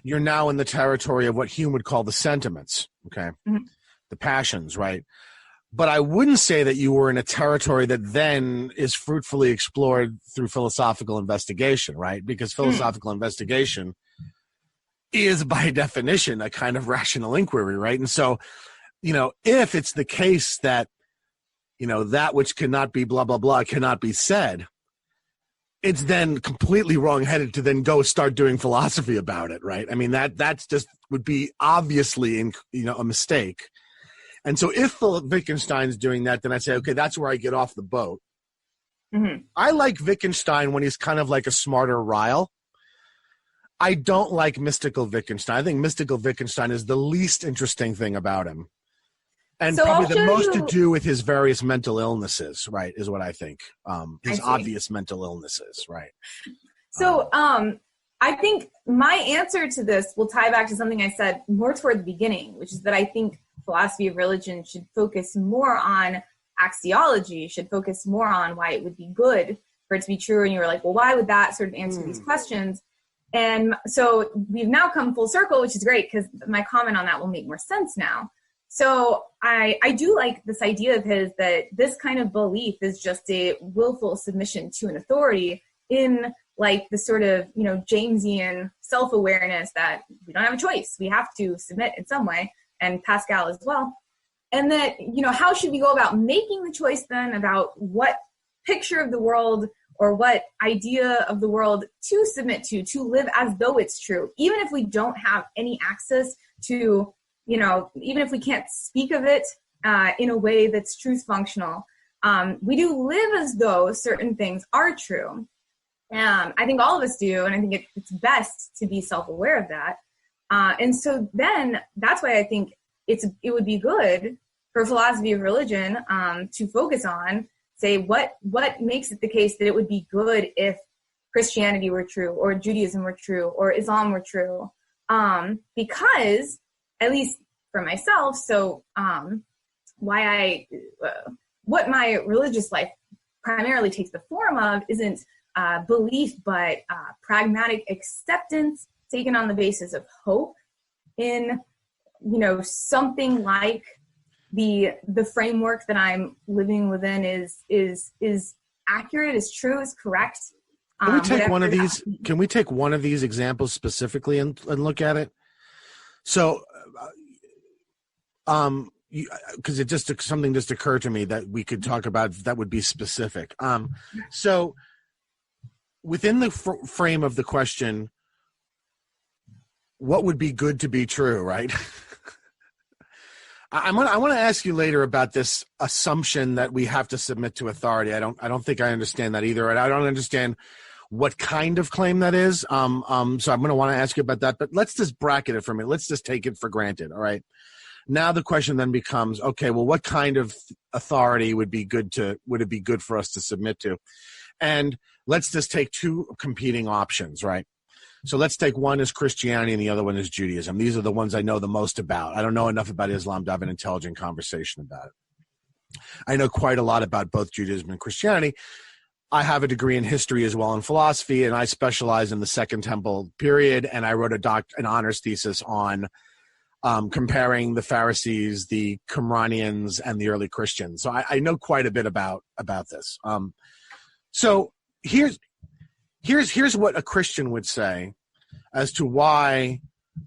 you're now in the territory of what Hume would call the sentiments, okay? Mm-hmm. The passions, right? but I wouldn't say that you were in a territory that then is fruitfully explored through philosophical investigation, right? Because philosophical investigation is by definition a kind of rational inquiry, right? And so, if it's the case that, that which cannot be blah, blah, blah cannot be said, it's then completely wrong-headed to then go start doing philosophy about it, right? I mean, that's just would be obviously, a mistake. And so if Wittgenstein's doing that, then I say, okay, that's where I get off the boat. Mm-hmm. I like Wittgenstein when he's kind of like a smarter Ryle. I don't like mystical Wittgenstein. I think mystical Wittgenstein is the least interesting thing about him. And so probably the most to do with his various mental illnesses, right, is what I think. His obvious mental illnesses, right. So I think my answer to this will tie back to something I said more toward the beginning, which is that I think philosophy of religion should focus more on axiology, should focus more on why it would be good for it to be true. And you were like, well, why would that sort of answer these questions? And so we've now come full circle, which is great because my comment on that will make more sense now. So I do like this idea of his that this kind of belief is just a willful submission to an authority in like the sort of, Jamesian self-awareness that we don't have a choice. We have to submit in some way, and Pascal as well. And that, how should we go about making the choice then about what picture of the world or what idea of the world to submit to live as though it's true, even if we don't have any access to, even if we can't speak of it in a way that's truth functional, we do live as though certain things are true. I think all of us do, and I think it's best to be self-aware of that. And so then that's why I think it would be good for philosophy of religion to focus on, say, what makes it the case that it would be good if Christianity were true, or Judaism were true, or Islam were true. Because, at least for myself, so what my religious life primarily takes the form of isn't belief, but pragmatic acceptance taken on the basis of hope in, something like the framework that I'm living within is accurate, is true, is correct. Can we take one of these? Can we take one of these examples specifically and look at it? So, because something just occurred to me that we could talk about that would be specific. So, within the frame of the question, what would be good to be true, right? I want to ask you later about this assumption that we have to submit to authority. I don't think I understand that either, and I don't understand what kind of claim that is. So I'm going to want to ask you about that. But let's just bracket it for a minute. Let's just take it for granted. All right. Now the question then becomes, okay, well, what kind of authority would it be good for us to submit to? And let's just take two competing options, right? So let's take one is Christianity and the other one is Judaism. These are the ones I know the most about. I don't know enough about Islam to have an intelligent conversation about it. I know quite a lot about both Judaism and Christianity. I have a degree in history as well in philosophy, and I specialize in the Second Temple period, and I wrote an honors thesis on comparing the Pharisees, the Qumranians, and the early Christians. So I know quite a bit about this. So here's what a Christian would say as to why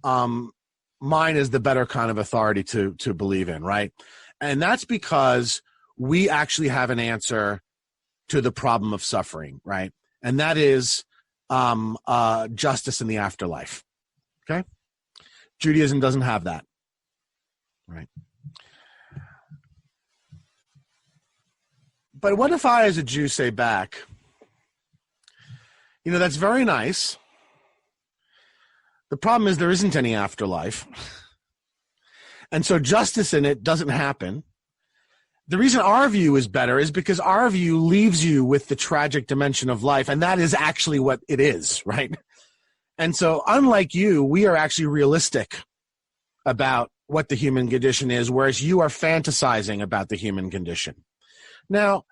mine is the better kind of authority to believe in, right? And that's because we actually have an answer to the problem of suffering, right? And that is justice in the afterlife, okay? Judaism doesn't have that, right? But what if I, as a Jew, say back, that's very nice. The problem is there isn't any afterlife. And so justice in it doesn't happen. The reason our view is better is because our view leaves you with the tragic dimension of life, and that is actually what it is, right? And so unlike you, we are actually realistic about what the human condition is, whereas you are fantasizing about the human condition. Now,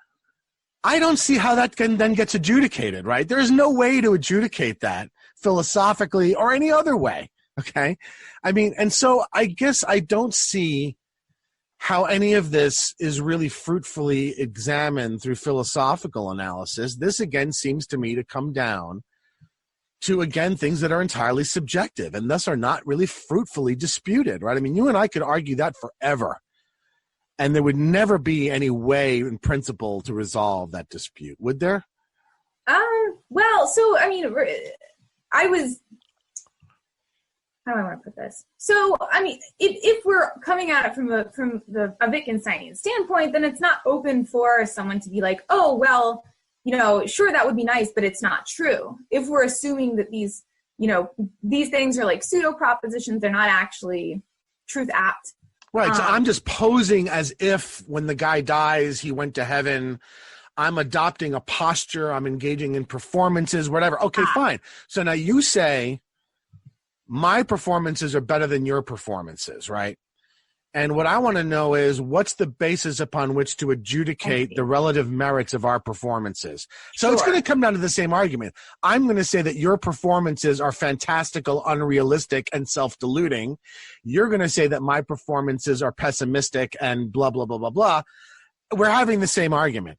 I don't see how that then gets adjudicated, right? There's no way to adjudicate that philosophically or any other way, okay? I mean, and so I guess I don't see how any of this is really fruitfully examined through philosophical analysis. This, again, seems to me to come down to, again, things that are entirely subjective and thus are not really fruitfully disputed, right? I mean, you and I could argue that forever, and there would never be any way in principle to resolve that dispute, would there? Well, so, I mean, how do I want to put this? So, I mean, if we're coming at it from a Wittgensteinian standpoint, then it's not open for someone to be like, oh, well, you know, sure, that would be nice, but it's not true. If we're assuming that these things are like pseudo propositions, they're not actually truth apt. Right. So I'm just posing as if when the guy dies, he went to heaven. I'm adopting a posture. I'm engaging in performances, whatever. Okay, fine. So now you say my performances are better than your performances, right? And what I want to know is, what's the basis upon which to adjudicate the relative merits of our performances? So It's going to come down to the same argument. I'm going to say that your performances are fantastical, unrealistic, and self-deluding. You're going to say that my performances are pessimistic and blah, blah, blah, blah, blah. We're having the same argument.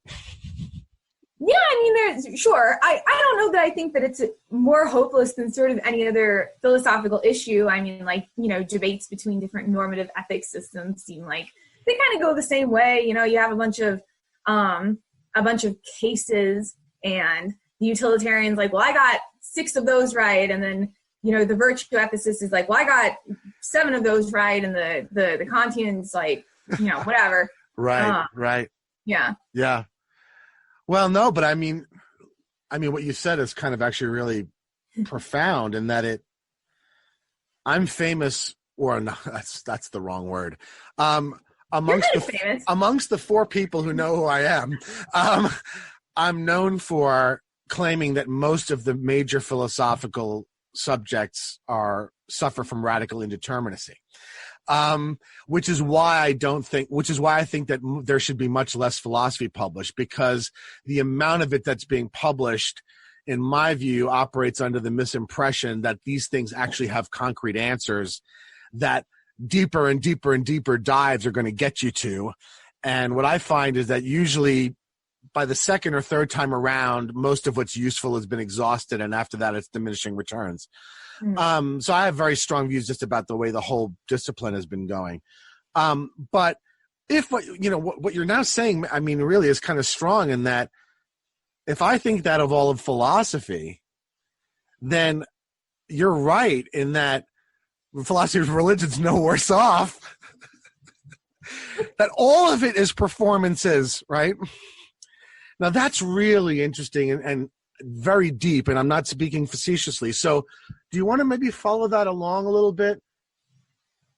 Yeah, I mean, sure. I don't know that I think that it's more hopeless than sort of any other philosophical issue. I mean, like, you know, debates between different normative ethics systems seem like they kind of go the same way. You know, you have a bunch of cases, and the utilitarian's like, well, I got 6 of those right, and then, you know, the virtue ethicist is like, well, I got 7 of those right, and the Kantian's like, you know, whatever. Right. Yeah. Yeah. Well, no, but I mean, what you said is kind of actually really profound in that I'm famous, or no, that's the wrong word. Amongst the 4 people who know who I am, I'm known for claiming that most of the major philosophical subjects suffer from radical indeterminacy. Which is why I think that there should be much less philosophy published, because the amount of it that's being published, in my view, operates under the misimpression that these things actually have concrete answers that deeper and deeper and deeper dives are going to get you to. And what I find is that usually by the second or third time around, most of what's useful has been exhausted, and after that, it's diminishing returns. So I have very strong views just about the way the whole discipline has been going. But if what you're now saying, I mean, really is kind of strong in that if I think that of all of philosophy, then you're right in that philosophy of religion's no worse off. That all of it is performances, right? Now that's really interesting and very deep, and I'm not speaking facetiously. So do you want to maybe follow that along a little bit?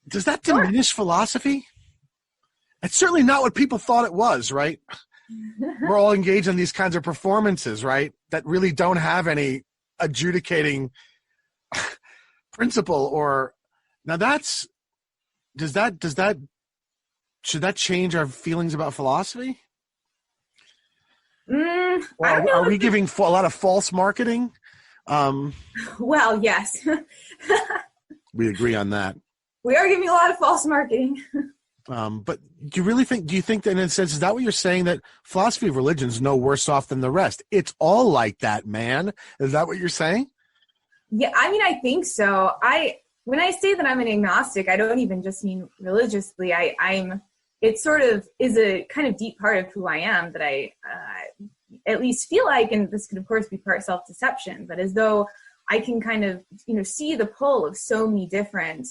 Does that diminish philosophy? It's certainly not what people thought it was, right? We're all engaged in these kinds of performances, right? That really don't have any adjudicating principle or now should that change our feelings about philosophy? Are we giving a lot of false marketing? Well, yes. We agree on that. We are giving a lot of false marketing. But do you think that in a sense, is that what you're saying, that philosophy of religion is no worse off than the rest? It's all like that, man. Is that what you're saying? Yeah, I mean, I think so. When I say that I'm an agnostic, I don't even just mean religiously. It sort of is a kind of deep part of who I am that I at least feel like, and this could of course be part self-deception, but as though I can kind of, see the pull of so many different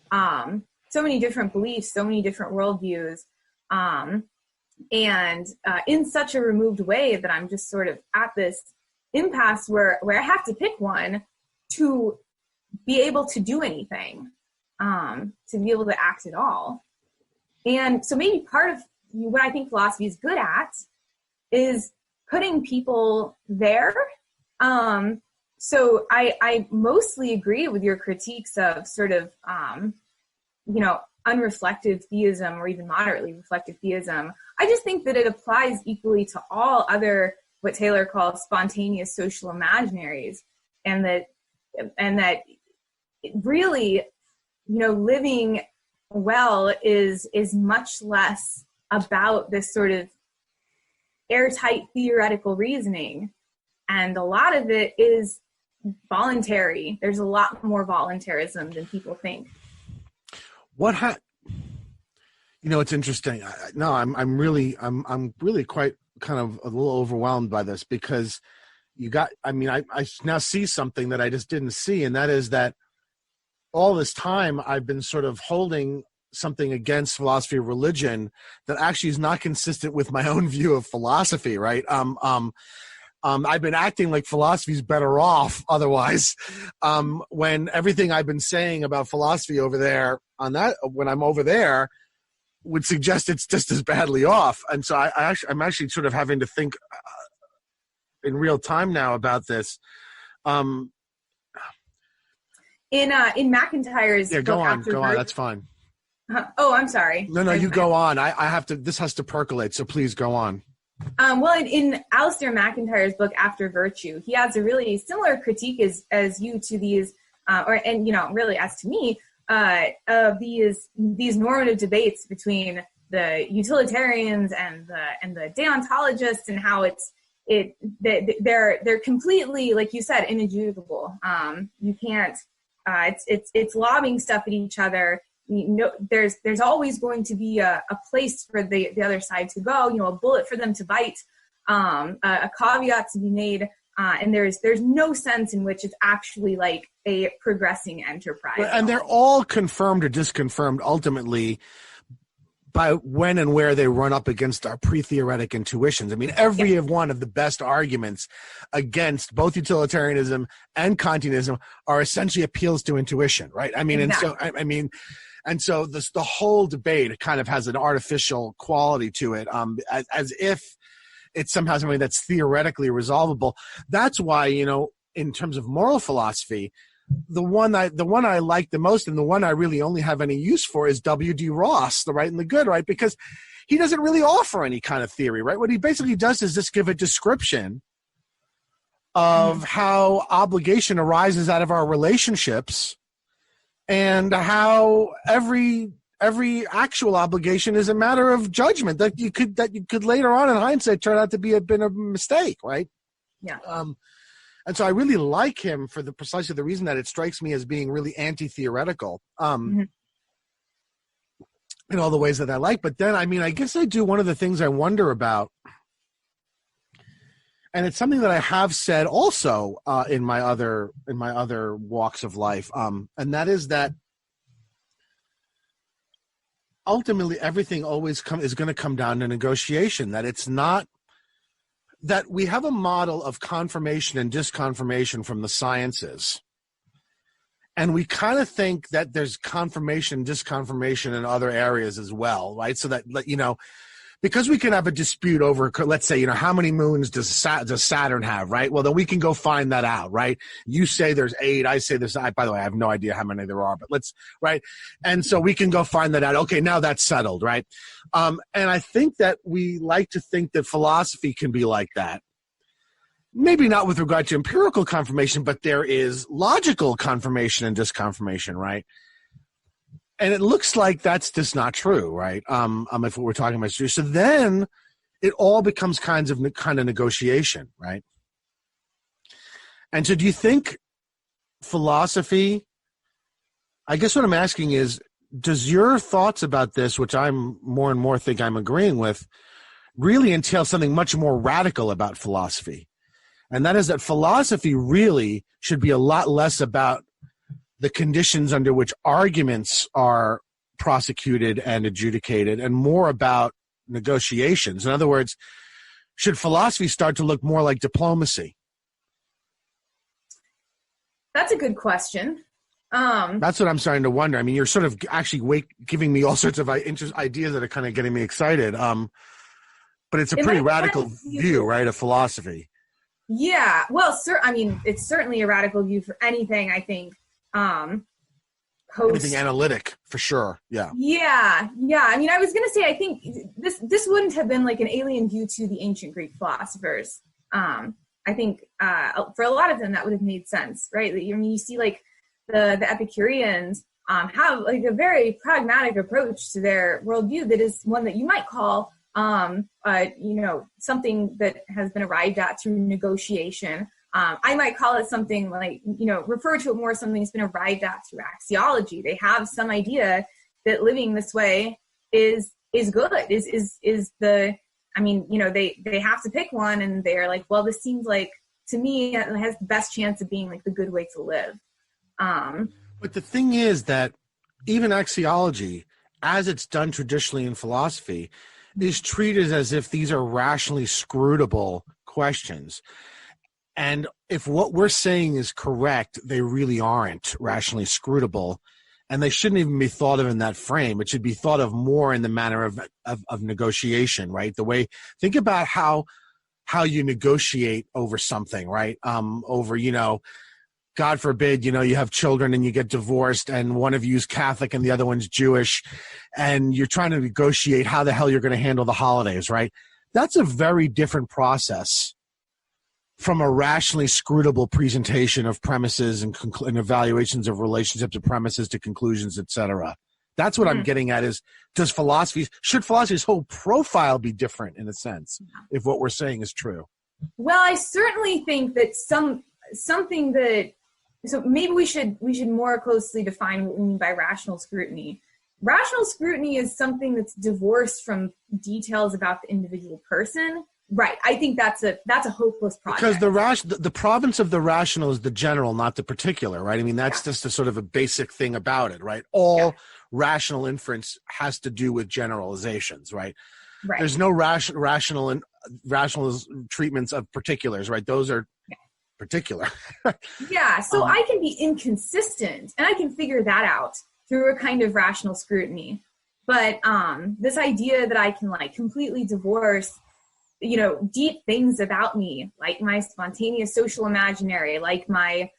beliefs, so many different worldviews, and in such a removed way that I'm just sort of at this impasse where I have to pick one to be able to do anything, to be able to act at all. And so maybe part of what I think philosophy is good at is putting people there. So I mostly agree with your critiques of sort of, unreflective theism or even moderately reflective theism. I just think that it applies equally to all other, what Taylor calls spontaneous social imaginaries, and that really, living well is much less about this sort of airtight theoretical reasoning, and a lot of it is voluntary. There's a lot more voluntarism than people think. It's interesting. I'm really quite kind of a little overwhelmed by this, because I now see something that I just didn't see, and that is that all this time I've been sort of holding something against philosophy of religion that actually is not consistent with my own view of philosophy, right? I've been acting like philosophy's better off otherwise, when everything I've been saying about philosophy over there when I'm over there would suggest it's just as badly off. And so I'm actually sort of having to think in real time now about this. In McIntyre's book, go on. That's fine. Oh, I'm sorry. No, you go on. This has to percolate, so please go on. In Alistair McIntyre's book, After Virtue, he has a really similar critique as you to these, really as to me, of these normative debates between the utilitarians and the deontologists, and how they're completely, like you said, inadjudicable. You can't. It's lobbing stuff at each other. There's always going to be a place for the other side to go, a bullet for them to bite, a caveat to be made, and there's no sense in which it's actually like a progressing enterprise. And they're all confirmed or disconfirmed ultimately by when and where they run up against our pre-theoretic intuitions. I mean, every one of the best arguments against both utilitarianism and Kantianism are essentially appeals to intuition, right? I mean, exactly. And so the whole debate kind of has an artificial quality to it, as if it's somehow something that's theoretically resolvable. That's why, in terms of moral philosophy, the one I like the most, and the one I really only have any use for, is W.D. Ross, The Right and the Good, right? Because he doesn't really offer any kind of theory, right? What he basically does is just give a description of how obligation arises out of our relationships, and how every actual obligation is a matter of judgment that you could later on in hindsight turn out to been a mistake, right? Yeah. And so I really like him for precisely the reason that it strikes me as being really anti-theoretical, in all the ways that I like. But then, I guess I do one of the things I wonder about, and it's something that I have said also in my other walks of life, and that is that ultimately everything always is going to come down to negotiation. That it's not that we have a model of confirmation and disconfirmation from the sciences, and we kind of think that there's confirmation and disconfirmation in other areas as well, right? So that, because we can have a dispute over, let's say, how many moons does Saturn have, right? Well, then we can go find that out, right? You say there's 8, I say there's 9. By the way, I have no idea how many there are, but right? And so we can go find that out. Okay, now that's settled, right? And I think that we like to think that philosophy can be like that. Maybe not with regard to empirical confirmation, but there is logical confirmation and disconfirmation, right? And it looks like that's just not true, right? If we're talking about truth, so then it all becomes kind of negotiation, right? And so, do you think philosophy? I guess what I'm asking is, does your thoughts about this, which I'm more and more think I'm agreeing with, really entail something much more radical about philosophy? And that is that philosophy really should be a lot less about the conditions under which arguments are prosecuted and adjudicated, and more about negotiations. In other words, should philosophy start to look more like diplomacy? That's a good question. That's what I'm starting to wonder. You're sort of actually giving me all sorts of ideas that are kind of getting me excited. But it's a pretty radical view, right, of philosophy. Yeah. Well, it's certainly a radical view for anything, I think. Anything analytic, for sure. Yeah. I was going to say, I think this wouldn't have been like an alien view to the ancient Greek philosophers. I think for a lot of them that would have made sense, right? You see like the Epicureans, have like a very pragmatic approach to their worldview that is one that you might call, something that has been arrived at through negotiation. I might call it something like, refer to it more as something that's been arrived at through axiology. They have some idea that living this way is good, they have to pick one, and they're like, well, this seems like, to me, it has the best chance of being like the good way to live. But the thing is that even axiology, as it's done traditionally in philosophy, is treated as if these are rationally scrutable questions. And if what we're saying is correct, they really aren't rationally scrutable, and they shouldn't even be thought of in that frame. It should be thought of more in the manner of negotiation, right? The way, think about how you negotiate over something, right? God forbid, you have children and you get divorced and one of you is Catholic and the other one's Jewish, and you're trying to negotiate how the hell you're going to handle the holidays, right? That's a very different process from a rationally scrutable presentation of premises and evaluations of relationships of premises to conclusions, etc. That's what I'm getting at is, should philosophy's whole profile be different in a sense, if what we're saying is true? Well, I certainly think that so maybe we should more closely define what we mean by rational scrutiny. Rational scrutiny is something that's divorced from details about the individual person. Right. I think that's a hopeless project. Because the province of the rational is the general, not the particular, right? I mean, that's just a sort of a basic thing about it, right? All rational inference has to do with generalizations, right? Right. There's no rational treatments of particulars, right? Those are particular. Yeah. So I can be inconsistent, and I can figure that out through a kind of rational scrutiny. But this idea that I can like completely divorce deep things about me, like my spontaneous social imaginary, like my,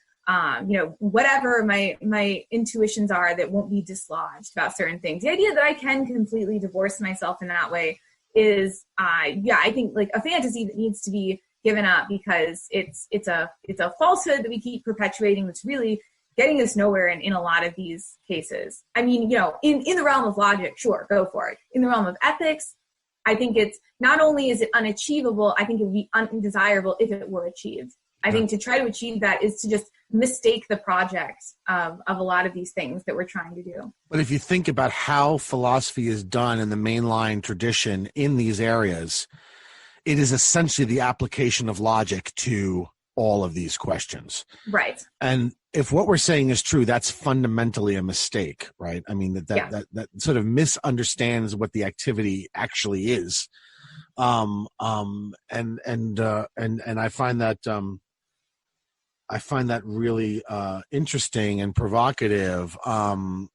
whatever my intuitions are that won't be dislodged about certain things. The idea that I can completely divorce myself in that way is, I think like a fantasy that needs to be given up, because it's a falsehood that we keep perpetuating that's really getting us nowhere in a lot of these cases. I mean, in the realm of logic, sure, go for it. In the realm of ethics, I think it's not only is it unachievable, I think it would be undesirable if it were achieved. I think to try to achieve that is to just mistake the project of a lot of these things that we're trying to do. But if you think about how philosophy is done in the mainline tradition in these areas, it is essentially the application of logic to all of these questions. Right. And if what we're saying is true, that's fundamentally a mistake, right? I mean, that sort of misunderstands what the activity actually is. And I find that really interesting and provocative. I'm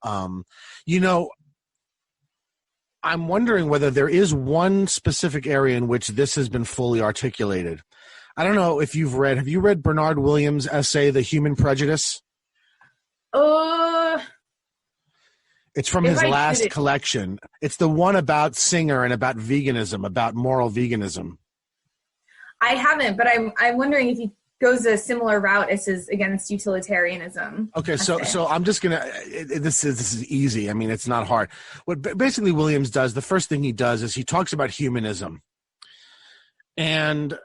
wondering whether there is one specific area in which this has been fully articulated. I don't know if have you read Bernard Williams' essay, The Human Prejudice? It's from his last collection. It's the one about Singer and about veganism, about moral veganism. I haven't, but I'm wondering if he goes a similar route as his against utilitarianism. Okay, so I'm just gonna. This is easy. I mean, it's not hard. What basically Williams does, the first thing he does is he talks about humanism, and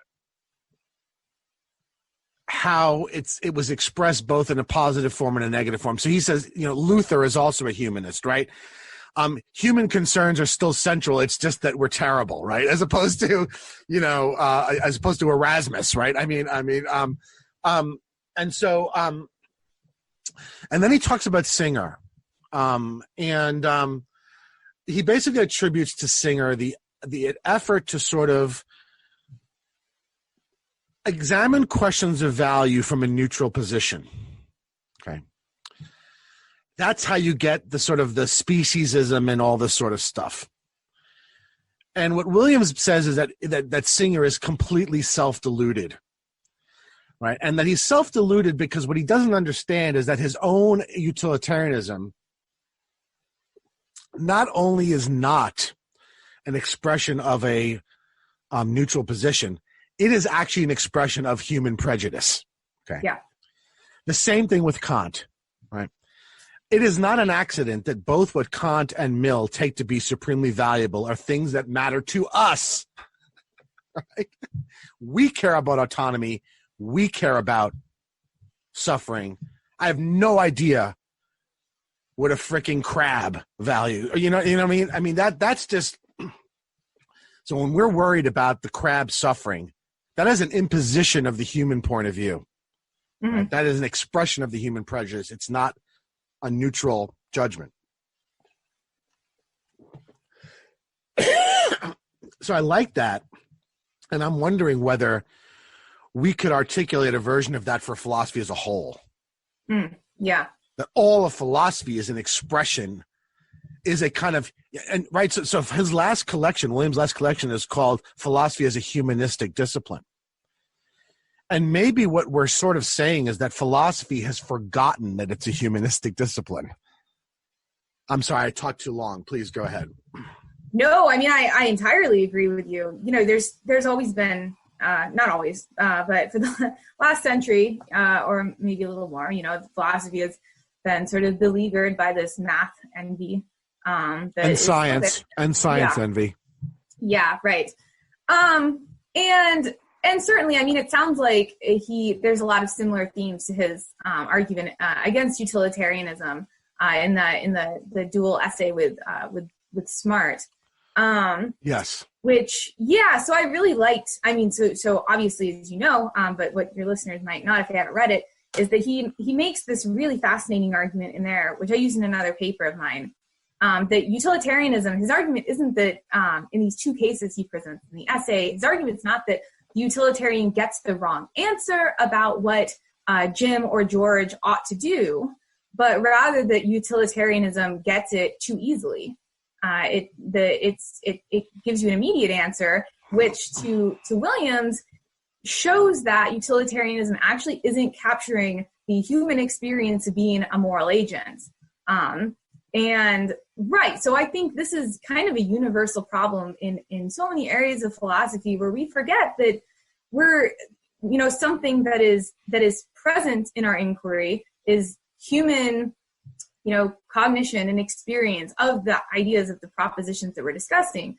how it was expressed both in a positive form and a negative form. So he says, Luther is also a humanist, right? Human concerns are still central. It's just that we're terrible, right? As opposed to, Erasmus, right? And then he talks about Singer, he basically attributes to Singer the effort to sort of examine questions of value from a neutral position. Okay. That's how you get the sort of the speciesism and all this sort of stuff. And what Williams says is that Singer is completely self-deluded, right? And that he's self-deluded because what he doesn't understand is that his own utilitarianism not only is not an expression of a neutral position, it is actually an expression of human prejudice. Okay. Yeah. The same thing with Kant, right? It is not an accident that both what Kant and Mill take to be supremely valuable are things that matter to us. Right? We care about autonomy. We care about suffering. I have no idea what a freaking crab value. You know what I mean? I mean that's just. So when we're worried about the crab suffering, that is an imposition of the human point of view. Mm-hmm. Right? That is an expression of the human prejudice. It's not a neutral judgment. So I like that. And I'm wondering whether we could articulate a version of that for philosophy as a whole. Yeah. That all of philosophy is an expression, is a kind of, and right. So his last collection, William's last collection, is called Philosophy as a Humanistic Discipline. And maybe what we're sort of saying is that philosophy has forgotten that it's a humanistic discipline. I'm sorry, I talked too long. Please go ahead. No, I mean, I entirely agree with you. You know, there's always been, not always, but for the last century, or maybe a little more, you know, philosophy has been sort of beleaguered by this math envy. And science envy. Yeah, right. And certainly, I mean, it sounds like there's a lot of similar themes to his argument against utilitarianism in the dual essay with Smart. Yes. Which, yeah, so I really liked, I mean, so obviously, as you know, but what your listeners might not if they haven't read it, is that he makes this really fascinating argument in there, which I use in another paper of mine, that utilitarianism, his argument isn't that in these two cases he presents in the essay, his argument is not that the utilitarian gets the wrong answer about what Jim or George ought to do, but rather that utilitarianism gets it too easily. It gives you an immediate answer, which to Williams shows that utilitarianism actually isn't capturing the human experience of being a moral agent. And right, so I think this is kind of a universal problem in so many areas of philosophy where we forget that we're, you know, something that is present in our inquiry is human, you know, cognition and experience of the ideas of the propositions that we're discussing.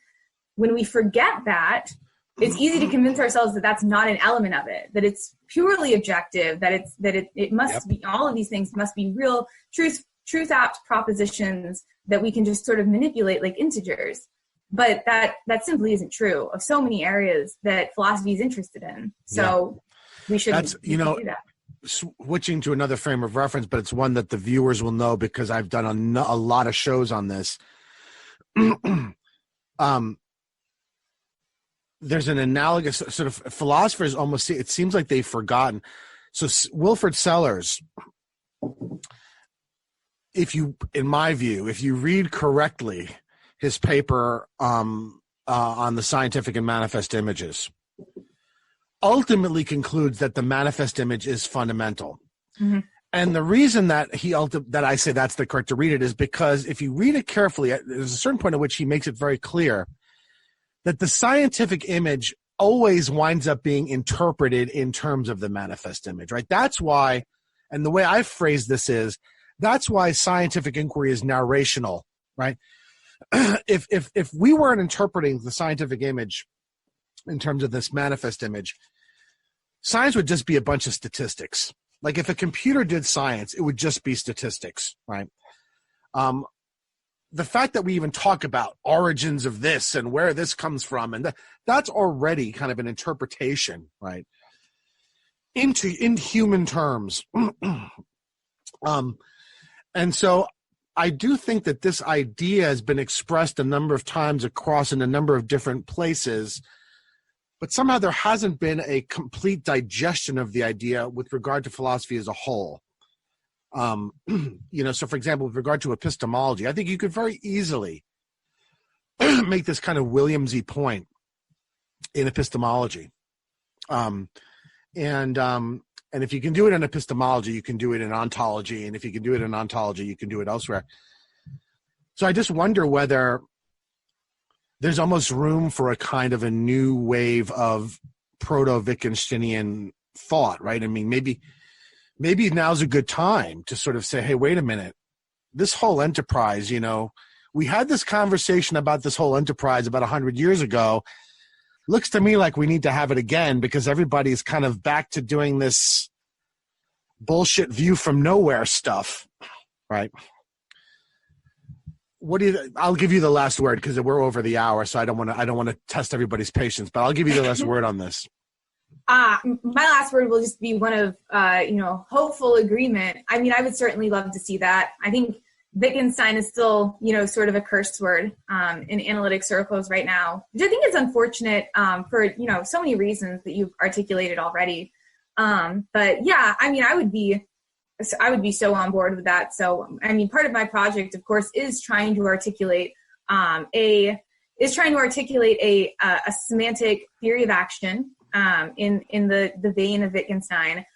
When we forget that, it's easy to convince ourselves that that's not an element of it, that it's purely objective, that it must be, all of these things must be real truth apt propositions that we can just sort of manipulate like integers. But that simply isn't true of so many areas that philosophy is interested in. So we shouldn't do that. Switching to another frame of reference, but it's one that the viewers will know because I've done a lot of shows on this. There's an analogous sort of philosophers almost see, it seems like they've forgotten. So Wilfrid Sellars, in my view, if you read correctly his paper on the scientific and manifest images, ultimately concludes that the manifest image is fundamental. Mm-hmm. And the reason that that I say that's the correct to read it is because if you read it carefully, there's a certain point at which he makes it very clear that the scientific image always winds up being interpreted in terms of the manifest image, right? That's why, and the way I phrase this is, that's why scientific inquiry is narrational, right? If we weren't interpreting the scientific image in terms of this manifest image, science would just be a bunch of statistics. Like if a computer did science, it would just be statistics, right? The fact that we even talk about origins of this and where this comes from, and that's already kind of an interpretation, right? In human terms. And so I do think that this idea has been expressed a number of times across in a number of different places, but somehow there hasn't been a complete digestion of the idea with regard to philosophy as a whole. So for example, with regard to epistemology, I think you could very easily make this kind of Williamsy point in epistemology. And if you can do it in epistemology, you can do it in ontology. And if you can do it in ontology, you can do it elsewhere. So I just wonder whether there's almost room for a kind of a new wave of proto-Wittgensteinian thought, right? I mean, maybe now's a good time to sort of say, hey, wait a minute. this whole enterprise, we had this conversation about this whole enterprise about 100 years ago. Looks to me like we need to have it again because everybody's kind of back to doing this bullshit view from nowhere stuff, right? I'll give you the last word because we're over the hour, so I don't want to test everybody's patience, but I'll give you the last word on this. My last word will just be one of, hopeful agreement. I mean, I would certainly love to see that. I think Wittgenstein is still, sort of a cursed word in analytic circles right now, which I think is unfortunate for, so many reasons that you've articulated already. But yeah, I mean, I would be so on board with that. So, I mean, part of my project, of course, is trying to articulate a semantic theory of action in the vein of Wittgenstein.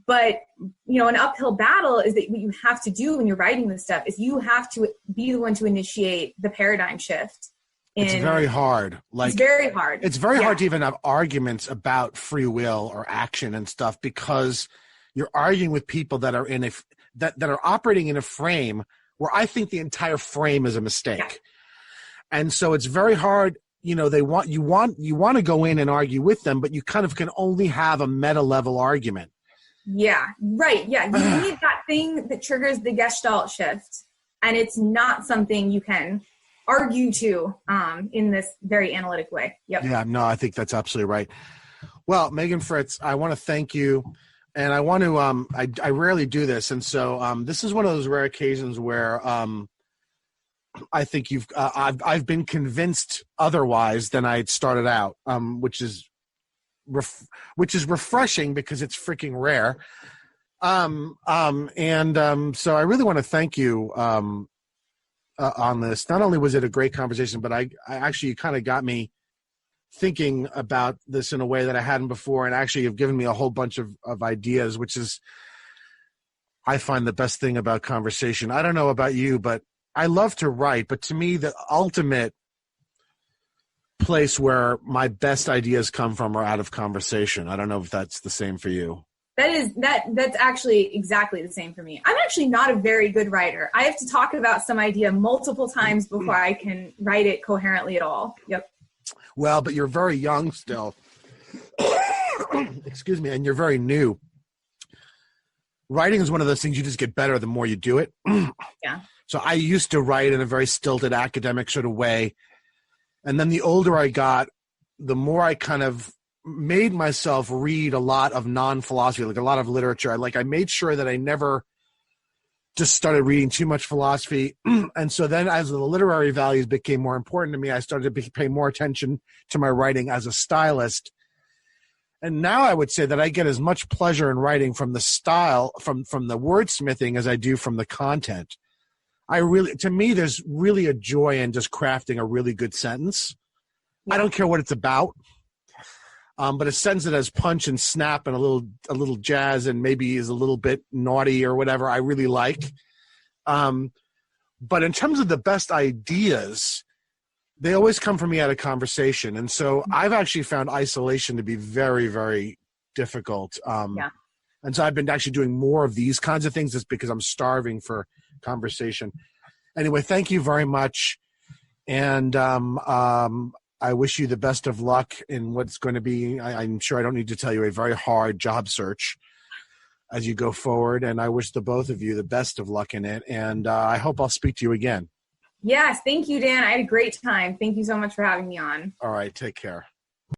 But, an uphill battle is that what you have to do when you're writing this stuff is you have to be the one to initiate the paradigm shift. It's very hard. It's very hard. It's very hard to even have arguments about free will or action and stuff because you're arguing with people that are that are operating in a frame where I think the entire frame is a mistake. Yeah. And so it's very hard. You want to go in and argue with them, but you kind of can only have a meta level argument. Yeah, right. Yeah. You need that thing that triggers the Gestalt shift. And it's not something you can argue to in this very analytic way. Yep. Yeah, no, I think that's absolutely right. Well, Megan Fritts, I want to thank you. And I want to, I rarely do this. And so this is one of those rare occasions where I think I've been convinced otherwise than I had started out, which is refreshing because it's freaking rare. So I really want to thank you on this. Not only was it a great conversation, but I actually kind of got me thinking about this in a way that I hadn't before, and actually have given me a whole bunch of ideas, which is, I find the best thing about conversation. I don't know about you, but I love to write, but to me, the ultimate place where my best ideas come from are out of conversation. I don't know if that's the same for you. That's actually exactly the same for me. I'm actually not a very good writer. I have to talk about some idea multiple times before I can write it coherently at all. Yep. Well, but you're very young still. Excuse me, and you're very new. Writing is one of those things you just get better the more you do it. Yeah. So I used to write in a very stilted academic sort of way. And then the older I got, the more I kind of made myself read a lot of non-philosophy, like a lot of literature. I made sure that I never just started reading too much philosophy. And so then as the literary values became more important to me, I started to pay more attention to my writing as a stylist. And now I would say that I get as much pleasure in writing from the style, from the wordsmithing as I do from the content. To me, there's really a joy in just crafting a really good sentence. Yeah. I don't care what it's about. But a sentence that has punch and snap and a little jazz and maybe is a little bit naughty or whatever, I really like. But in terms of the best ideas, they always come from me out of conversation. And so I've actually found isolation to be very, very difficult. Yeah. And so I've been actually doing more of these kinds of things just because I'm starving for conversation. Anyway, thank you very much. And I wish you the best of luck in what's going to be, I'm sure I don't need to tell you, a very hard job search as you go forward. And I wish the both of you the best of luck in it. And I hope I'll speak to you again. Yes. Thank you, Dan. I had a great time. Thank you so much for having me on. All right. Take care.